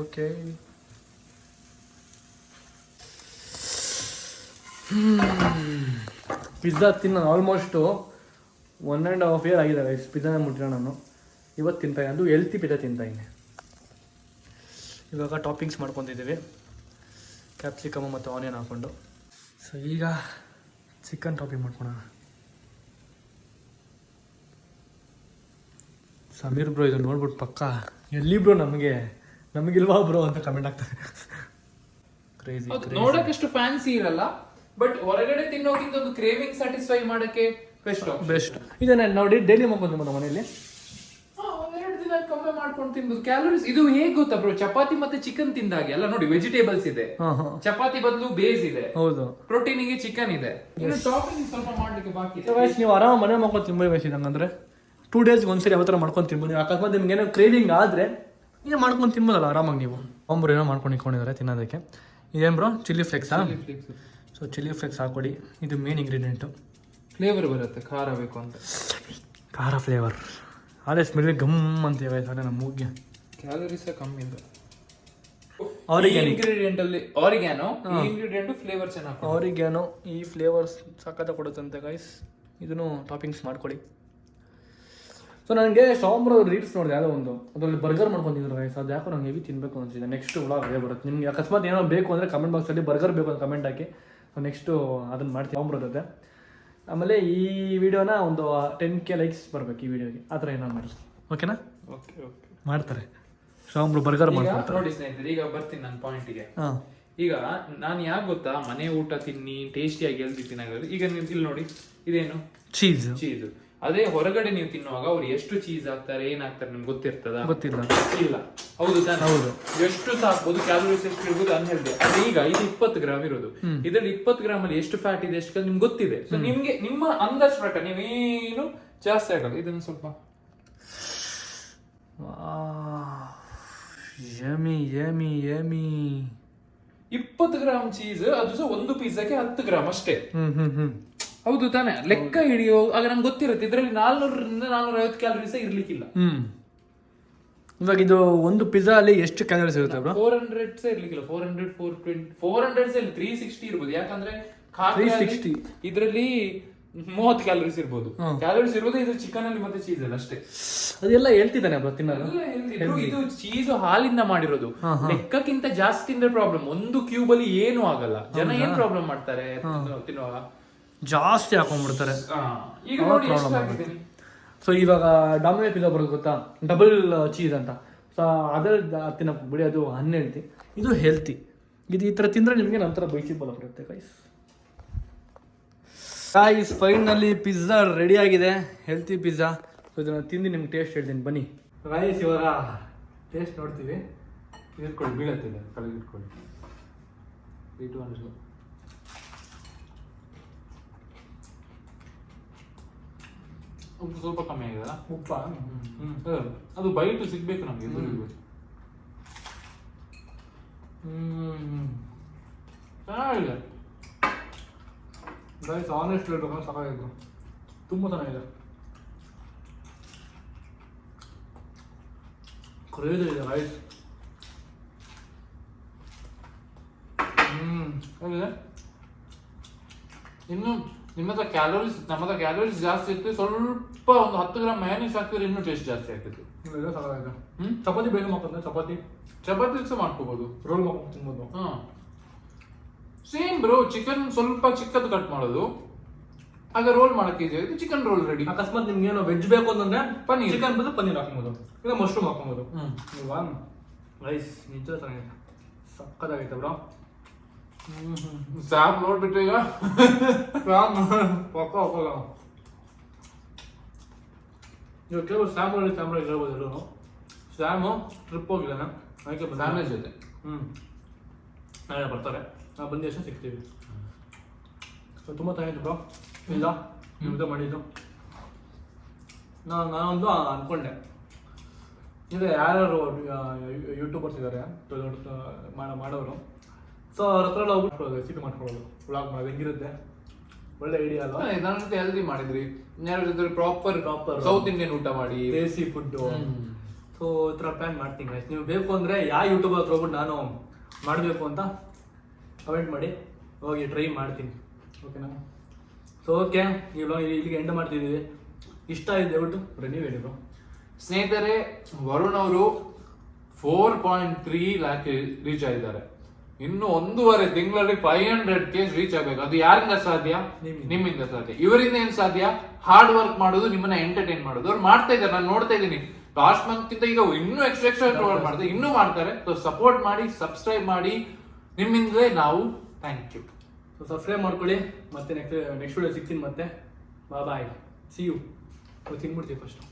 S1: ಓಕೆ, ಪಿಜ್ಜಾ ತಿನ್ನೋ ಆಲ್ಮೋಸ್ಟ್ 1.5 year ಆಗಿದೆ ಗೈಸ್. ಪಿಜ್ಜಾನೇ ಮುಟ್ಟಿರೋ ನಾನು ಇವತ್ತು ತಿಂತಾಯಿದ್ದೀನಿ, ಅದು ಹೆಲ್ತಿ ಪಿಜ್ಜಾ ತಿಂತಾಯಿದ್ದೀನಿ. ಇವಾಗ ಟಾಪಿಂಗ್ಸ್ ಮಾಡ್ಕೊತಿದ್ದೀವಿ, ಕ್ಯಾಪ್ಸಿಕಮ್ ಮತ್ತು ಆನಿಯನ್ ಹಾಕ್ಕೊಂಡು. ಸೊ ಈಗ ಚಿಕನ್ ಟಾಪಿಂಗ್ ಮಾಡ್ಕೊಳೋಣ. ಸಮೀರ್ ಬ್ರೋ ಇದು ನೋಡ್ಬಿಟ್ಟು ಪಕ್ಕ ಎಲ್ಲಿ ಬ್ರೋ ನಮಗಿಲ್ವಾ ಬ್ರೋ ಅಂತ ಕಮೆಂಟ್ ಆಗ್ತಾರೆ. ಕ್ರೇಜಿ.
S2: ನೋಡಕ್ಕಷ್ಟು ಫ್ಯಾನ್ಸಿ ಇರಲ್ಲ, ಬಟ್ ಹೊರಗಡೆ ತಿನ್ನೋಕ್ಕಿಂತ ಒಂದು ಕ್ರೇವಿಂಗ್ ಸ್ಯಾಟಿಸ್ಫೈ ಮಾಡಕ್ಕೆ ಬೆಸ್ಟ್.
S1: ಇದನ್ನ ನೋಡಿ ಡೈಲಿ ಮಾಡ್ಕೊಂಡು ನಮ್ಮ ಮನೆಯಲ್ಲಿ
S2: 2 ದಿನ ಕಮ್ಮಿ ಮಾಡ್ಕೊಂಡು ತಿನ್ಬೋದು. ಕ್ಯಾಲೋರೀಸ್ ಇದು ಹೇಗ್ ಗೊತ್ತಾ ಬ್ರೋ, ಚಪಾತಿ ಮತ್ತೆ ಚಿಕನ್ ತಿಂದಾಗೆ ಅಲ್ಲ. ನೋಡಿ, ವೆಜಿಟೇಬಲ್ಸ್ ಇದೆ, ಚಪಾತಿ ಬದಲು ಬೇಸ್ ಇದೆ,
S1: ಹೌದು,
S2: ಪ್ರೋಟೀನ್ ಗೆ ಚಿಕನ್ ಇದೆ, ಟಾಪಿಂಗ್ ಸ್ವಲ್ಪ ಮಾಡ್ಲಿಕ್ಕೆ ಬಾಕಿ ಇದೆ.
S1: ನೀವು ಆರಾಮ ಮನೆ ಮಾಡ್ಕೊಂಡು ತಿನ್ಬೋದು ವಯಸ್ಸು. ಹಂಗಂದ್ರೆ 2 days ಒಂದ್ಸರಿ ಯಾವ ಥರ ಮಾಡ್ಕೊಂಡು ತಿನ್ಬೋದು. ಅಕಸ್ಮಾತ್ ನಿಮ್ಗೆ ಏನೋ ಕ್ರೇವಿಂಗ್ ಆದ್ರೆ ಏನೋ ಮಾಡ್ಕೊಂಡು ತಿನ್ಬೋದಲ್ಲ ಆರಾಮಾಗಿ. ನೀವು ಒಬ್ಬರು ಏನೋ ಮಾಡ್ಕೊಂಡು ಇಟ್ಕೊಂಡಿದ್ದಾರೆ ತಿನ್ನೋದಕ್ಕೆ. ಇದೇನು ಬ್ರೋ, ಚಿಲ್ಲಿ ಫ್ಲೇಕ್ಸಾ? ಸೊ ಚಿಲ್ಲಿ ಫ್ಲೇಕ್ಸ್ ಹಾಕೊಡಿ, ಇದು ಮೇನ್ ಇಂಗ್ರೀಡಿಯೆಂಟು.
S2: ಫ್ಲೇವರ್ ಬರುತ್ತೆ, ಖಾರ ಬೇಕು ಅಂತ.
S1: ಖಾರ ಫ್ಲೇವರ್ ಅದೇ ಸ್ಮೆಲ್ ಗಮ್ ಅಂತೀವಿ ಸರ್ ನಮ್ಮ ಮೂಗ್ಗೆ.
S2: ಕ್ಯಾಲರೀಸ್ ಕಮ್ಮಿ ಇದೆ.
S1: ಇಂಗ್ರೀಡಿಯೆಂಟ್
S2: ಅಲ್ಲಿ ಆರಿಗ್ಯಾನೋ, ಈ ಇಂಗ್ರೀಡಿಯೆಂಟ್ ಫ್ಲೇವರ್ ಚೆನ್ನಾಗಿ.
S1: ಆರಿಗ್ಯಾನೋ ಈ ಫ್ಲೇವರ್ಸ್ ಸಖತ್ತ ಕೊಡುತ್ತಂತೆ ಗೈಸ್. ಇದನ್ನು ಟಾಪಿಂಗ್ಸ್ ಮಾಡ್ಕೊಳ್ಳಿ. ಸೊ ನನಗೆ ಶಾಂಬ್ರ ರೀಲ್ಸ್ ನೋಡಿದೆ ಯಾವುದೋ ಒಂದು, ಅದರಲ್ಲಿ ಬರ್ಗರ್ ಮಾಡ್ಕೊಂಡಿದ್ರು ಗೈಸ್. ಅದು ಯಾಕೋ ನಂಗೆ ಹೆವಿ ತಿನ್ನಬೇಕು ಅನಿಸಿದೆ. ನೆಕ್ಸ್ಟ್ ವ್ಲಾಗ್ ಅದೇ ಬರುತ್ತೆ. ನಿಮ್ಗೆ ಅಕಸ್ಮಾತ್ ಏನೋ ಬೇಕು ಅಂದರೆ ಕಮೆಂಟ್ ಬಾಕ್ಸಲ್ಲಿ ಬರ್ಗರ್ ಬೇಕು ಅಂತ ಕಮೆಂಟ್ ಹಾಕಿ. ನೆಕ್ಸ್ಟು ಅದನ್ನು ಮಾಡ್ತೀವಿ ಶಾಂಬ್ರ ಜೊತೆ. ಆಮೇಲೆ ಈ ವಿಡಿಯೋನ ಒಂದು 10K ಲೈಕ್ಸ್ ಬರ್ಬೇಕು ಈ ವಿಡಿಯೋಗೆ, ಆ ಥರ ಏನೋ ಮಾಡಿ, ಓಕೆನಾ?
S2: ಓಕೆ
S1: ಮಾಡ್ತಾರೆ ಶಾಂಬ್ರು ಬರ್ಗರ್ ಮಾಡ್ತಾರೆ.
S2: ನೋಡಿ ಸ್ನೇಹಿತರೆ, ಈಗ ಬರ್ತೀನಿ ನನ್ನ ಪಾಯಿಂಟಿಗೆ.
S1: ಹಾಂ,
S2: ಈಗ ನಾನು ಯಾಕೆ ಗೊತ್ತಾ ಮನೆ ಊಟ ತಿನ್ನಿ ಟೇಸ್ಟಿಯಾಗಿ ಎಲ್ದಿ ತಿನ್ನಾಗಲ್ಲ. ಈಗ ನೀವು ಇಲ್ಲಿ ನೋಡಿ, ಇದೇನು ಚೀಸ್. ಅದೇ ಹೊರಗಡೆ ನೀವು ತಿನ್ನುವಾಗ ಅವ್ರು ಎಷ್ಟು ಚೀಸ್ ಹಾಕ್ತಾರೆ, ಏನ್ ಹಾಕ್ತಾರೆ ನಿಮ್ಗೆ ಗೊತ್ತಿರ್ತದ?
S1: ಗೊತ್ತಿಲ್ಲ.
S2: ಇಲ್ಲ, ಹೌದು ತಾನೆ? ಹೌದು. ಎಷ್ಟು ಸಾಕ್ಬೋದು, ಕ್ಯಾಲೋರೀಸ್ ಎಷ್ಟು ಇರ್ಬೋದು ಅನ್ಹೆಲ್ದಿ. ಅದೇ ಈಗ ಇದು 20 ಗ್ರಾಮ್ ಇರೋದು, ಇದ್ರಲ್ಲಿ 20 ಗ್ರಾಮ್ ಅಲ್ಲಿ ಎಷ್ಟು ಫ್ಯಾಟ್ ಇದೆ, ಎಷ್ಟು ನಿಮ್ಗೆ ಗೊತ್ತಿದೆ. ಸೊ ನಿಮ್ಗೆ ನಿಮ್ಮ ಅಂದಾಜ್ ಪ್ರಕಾರ ನೀವೇನು ಜಾಸ್ತಿ ಆಗಲ್ಲ. ಇದನ್ನ ಸ್ವಲ್ಪ
S1: yummy yummy yummy
S2: 20 gram cheese, ಅದು ಸಹ ಒಂದು ಪಿಜ್ಜಾಕ್ಕೆ 10 ಗ್ರಾಮ್ ಅಷ್ಟೇ. ಹೌದು ತಾನೆ? ಲೆಕ್ಕ ಹಿಡಿಯೋ ಆಗ ನಮ್ಗೆ ಗೊತ್ತಿರುತ್ತೆ ಇದ್ರಲ್ಲಿ 400ರಿಂದ 450 ಕ್ಯಾಲೋರೀಸ್ ಇರ್ಲಿಕ್ಕಿಲ್ಲ.
S1: ಇವಾಗ ಇದು ಒಂದು ಪಿಜ್ಜಾ ಅಲ್ಲಿ ಎಷ್ಟು ಕ್ಯಾಲೋರೀಸ್ ಇರುತ್ತೆ ಬ್ರೋ?
S2: 400 ಇರ್ಲಿಕ್ಕಿಲ್ಲ. 400 420 400 360 ಇರ್ಬೋದು. ಯಾಕಂದ್ರೆ 360 ಇದರಲ್ಲಿ 30 ಕ್ಯಾಲೋರೀಸ್ ಇರ್ಬೋದು. ಕ್ಯಾಲೋರೀಸ್ ಇರೋದು ಇದು ಚಿಕನ್ ಅಲ್ಲಿ ಮತ್ತೆ ಚೀಸ್ ಅಲ್ಲಿ ಅಷ್ಟೇ.
S1: ಅದೆಲ್ಲ ಹೇಳ್ತಿದ್ದಾನೆ ಬ್ರೋ ತಿನ್ನೋದು.
S2: ಇದು ಚೀಸ್ ಹಾಲಿಂದ ಮಾಡಿರೋದು. ಲೆಕ್ಕಕ್ಕಿಂತ ಜಾಸ್ತಿ ತಿಂದ್ರೆ ಪ್ರಾಬ್ಲಮ್. ಒಂದು ಕ್ಯೂಬ್ ಅಲ್ಲಿ ಏನು ಆಗಲ್ಲ. ಜನ ಏನ್ ಪ್ರಾಬ್ಲಮ್ ಮಾಡ್ತಾರೆ ತಿನ್ನುವಾಗ,
S1: ಜಾಸ್ತಿ ಹಾಕೊಂಡ್ಬಿಡ್ತಾರೆ.
S2: ಈಗ ನೋಡಿ ಎಷ್ಟಾಗಿದೆ.
S1: ಸೊ ಇವಾಗ ಡಾಮಿನೋಸ್ ಪಿಜ್ಜಾ ಬರೋದು ಗೊತ್ತಾ, ಡಬಲ್ ಚೀಸ್ ಅಂತ. ಸೊ ಅದರ ತಿನ್ನಕ್ಕೆ ಬಿಡಿ, ಅದು ಅನ್ಹೆಲ್ತಿ, ಇದು ಹೆಲ್ತಿ. ಇದು ಈ ಥರ ತಿಂದರೆ ನಿಮಗೆ ನಂತರ ಬೈಸಿಗೆ ಬಲ ಬರುತ್ತೆ guys. Guys finally pizza ready ಆಗಿದೆ, ಹೆಲ್ತಿ ಪಿಜ್ಜಾ. ಸೊ ಇದನ್ನು ತಿಂದು ನಿಮ್ಗೆ ಟೇಸ್ಟ್ ಹೇಳ್ತೀನಿ ಬನ್ನಿ ಗೈಸ್. ಇವಾಗ ಟೇಸ್ಟ್ ನೋಡ್ತೀವಿ.
S2: ಇಟ್ಕೊಳ್ಳಿ, ಬೀಳತ್ತಿದೆ ಕಳೆದು ಇಟ್ಕೊಳ್ಳಿ. ಉಪ್ಪು ಸ್ವಲ್ಪ ಕಮ್ಮಿ ಆಗಿದೆ.
S1: ಉಪ್ಪ
S2: ಅದು ಬೈಟ್ ಸಿಗ್ಬೇಕು ನಮಗೆ. ಚೆನ್ನಾಗಿದೆ
S1: ಗೈಸ್, ಆನೆಸ್ಟ್ ಹೇಳ್ಬೇಕು, ಸಾಕಾಗಿತ್ತು, ತುಂಬ ಚೆನ್ನಾಗಿದೆ. ಕ್ರೇಜ್ ಇದೆ ರೈಸ್.
S2: ಹೇಗಿದೆ. ಇನ್ನು ನಿಮ್ಮ ಹತ್ರ ಕ್ಯಾಲೋರೀಸ್, ನಮ್ಮ ಹತ್ರ ಕ್ಯಾಲೋರೀಸ್ ಜಾಸ್ತಿ ಇತ್ತು. ಸ್ವಲ್ಪ ಒಂದು 10 ಗ್ರಾಮ್ ಮಯೋನೀಸ್ ಹಾಕಿದ್ರೆ ಇನ್ನೂ ಟೇಸ್ಟ್ ಜಾಸ್ತಿ ಆಗ್ತೈತಿ.
S1: ಸಾಕಾಗಿದೆ. ಚಪಾತಿ ಬೇಗ ಮಾಡ್ಕೊಂಡ್ರೆ ಚಪಾತಿ ಸಹ ಮಾಡ್ಕೋಬಹುದು, ರೋಲ್ ಮಾಡ್ಕೊಂಡು ತಿನ್ಬೋದು.
S2: Same bro. ಚಿಕನ್ ಸ್ವಲ್ಪ ಚಿಕ್ಕದು ಕಟ್ ಮಾಡೋದು, ಆಗ ರೋಲ್ ಮಾಡಕ್ಕೆ ಈಸಿ ಆಗುತ್ತೆ. Chicken roll ready.
S1: ಅಕಸ್ಮಾತ್ ನಿಮ್ಗೆ ಏನೋ ವೆಜ್ ಬೇಕು ಅಂತಂದ್ರೆ ಪನ್ನೀರ್, ಚಿಕನ್ ಬದಲು ಪನ್ನೀರ್ ಹಾಕ್ಬೋದು, ಇಲ್ಲ ಮಶ್ರೂಮ್ ಹಾಕ್ಬೋದು ಅಲ್ವಾ. ರೈಸ್ ನಿಜ ಚೆನ್ನಾಗಿದೆ, ಸಕ್ಕತ್ತಾಗೈತೆ ಬ್ರೋ.
S2: ಸ್ಯಾಮ್ ನೋಡ್ಬಿಟ್ಟು ಈಗ
S1: ಪಕ್ಕ ಹಾಕೋಲ್ಲ. ಇವಾಗ ಕೆಲವರು ಸ್ಯಾಮ್ರಲ್ಲಿ ಹೇಳ್ಬೋದು ಎಲ್ಲರೂ. ಸ್ಯಾಮು ಟ್ರಿಪ್ ಹೋಗಿದ್ದಾನೆ, ಅದಕ್ಕೆ
S2: ಫ್ಯಾಮಿಲಿ ಜೊತೆ.
S1: ನಾಳೆ ಬರ್ತಾರೆ, ನಾವು ಬಂದ ದಿವಸ ಸಿಗ್ತೀವಿ. ಸೊ ತುಂಬ ಚೆನ್ನಾಗಿತ್ತು ಬ್ರೋ ಇಲ್ಲ ನಿಮ್ದು ಮಾಡಿದ್ದು. ನಾನೊಂದು ಅಂದ್ಕೊಂಡೆ, ಈಗ ಯಾರ್ಯಾರು ಯೂಟ್ಯೂಬರ್ಸ್ ಇದ್ದಾರೆ ಮಾಡೋರು, ಸೊ ಅವ್ರ ಹತ್ರ ಎಲ್ಲ ಹೋಗ್ಬಿಟ್ಟು ರೆಸಿಪಿ ಮಾಡ್ಕೊಳ್ಳೋದು, ವ್ಲಾಗ್ ಮಾಡೋದು ಹೆಂಗಿರುತ್ತೆ, ಒಳ್ಳೆ ಐಡಿಯಾ ಅಲ್ವಾ.
S2: ನನ್ನ ಜೊತೆ ಹೆಲ್ದಿ ಮಾಡಿದ್ರಿ, ಪ್ರಾಪರ್ ಸೌತ್ ಇಂಡಿಯನ್ ಊಟ ಮಾಡಿ,
S1: ದೇಸಿ ಫುಡ್ಡು. ಸೊ ಈ ಥರ ಪ್ಲ್ಯಾನ್ ಮಾಡ್ತೀನಿ ಗೈಸ್. ನೀವು ಬೇಕು ಅಂದರೆ ಯಾವ ಯೂಟ್ಯೂಬ್ ಹತ್ರ ಹೋಗ್ಬಿಟ್ಟು ನಾನು ಮಾಡಬೇಕು ಅಂತ ಕಮೆಂಟ್ ಮಾಡಿ, ಹೋಗಿ ಟ್ರೈ ಮಾಡ್ತೀನಿ. ಓಕೆನಾ? ಸೊ ಓಕೆ, ಇಲ್ಲಿಗೆ ಎಂಡ್ ಮಾಡ್ತಿದ್ದೀವಿ. ಇಷ್ಟ ಆಯ್ತು ದಯವಿಟ್ಟು ನೀವು ಹೇಳಿದ್ರು.
S2: ಸ್ನೇಹಿತರೆ, ವರುಣ್ ಅವರು 4.3 ಲ್ಯಾಕ್ ರೀಚ್ ಆಗಿದ್ದಾರೆ. ಇನ್ನು 1.5 ತಿಂಗಳಲ್ಲಿ 500K ರೀಚ್ ಆಗಬೇಕು. ಅದು ಯಾರಿಂದ ಸಾಧ್ಯ? ನಿಮ್ಮಿಂದ ಸಾಧ್ಯ. ಇವರಿಂದ ಏನ್ ಸಾಧ್ಯ? ಹಾರ್ಡ್ ವರ್ಕ್ ಮಾಡೋದು, ನಿಮ್ಮನ್ನ ಎಂಟರ್ಟೈನ್ ಮಾಡೋದು. ಅವ್ರು ಮಾಡ್ತಾ ಇದ್ದಾರೆ, ನಾನು ನೋಡ್ತಾ ಇದ್ದೀನಿ. ಲಾಸ್ಟ್ ಮಂತ್ ಕಿಂತ ಈಗ ಇನ್ನೂ ಎಕ್ಸ್ಟ್ರಾ ಮಾಡ್ತಾರೆ, ಇನ್ನೂ ಮಾಡ್ತಾರೆ. ಸೊ ಸಪೋರ್ಟ್ ಮಾಡಿ, ಸಬ್ಸ್ಕ್ರೈಬ್ ಮಾಡಿ. ನಿಮ್ಮಿಂದಲೇ ನಾವು. Thank you.
S1: ಸೊ ಸಬ್ಸ್ಕ್ರೈಬ್ ಮಾಡ್ಕೊಳ್ಳಿ. ಮತ್ತೆ ನೆಕ್ಸ್ಟ್ ವಿಡಿಯೋ ಸಿಗ್ತೀನಿ. ಮತ್ತೆ ಬಾಯ್, ಸಿ ಯು. ತಿನ್ಬಿಡ್ತೀವಿ ಫಸ್ಟ್.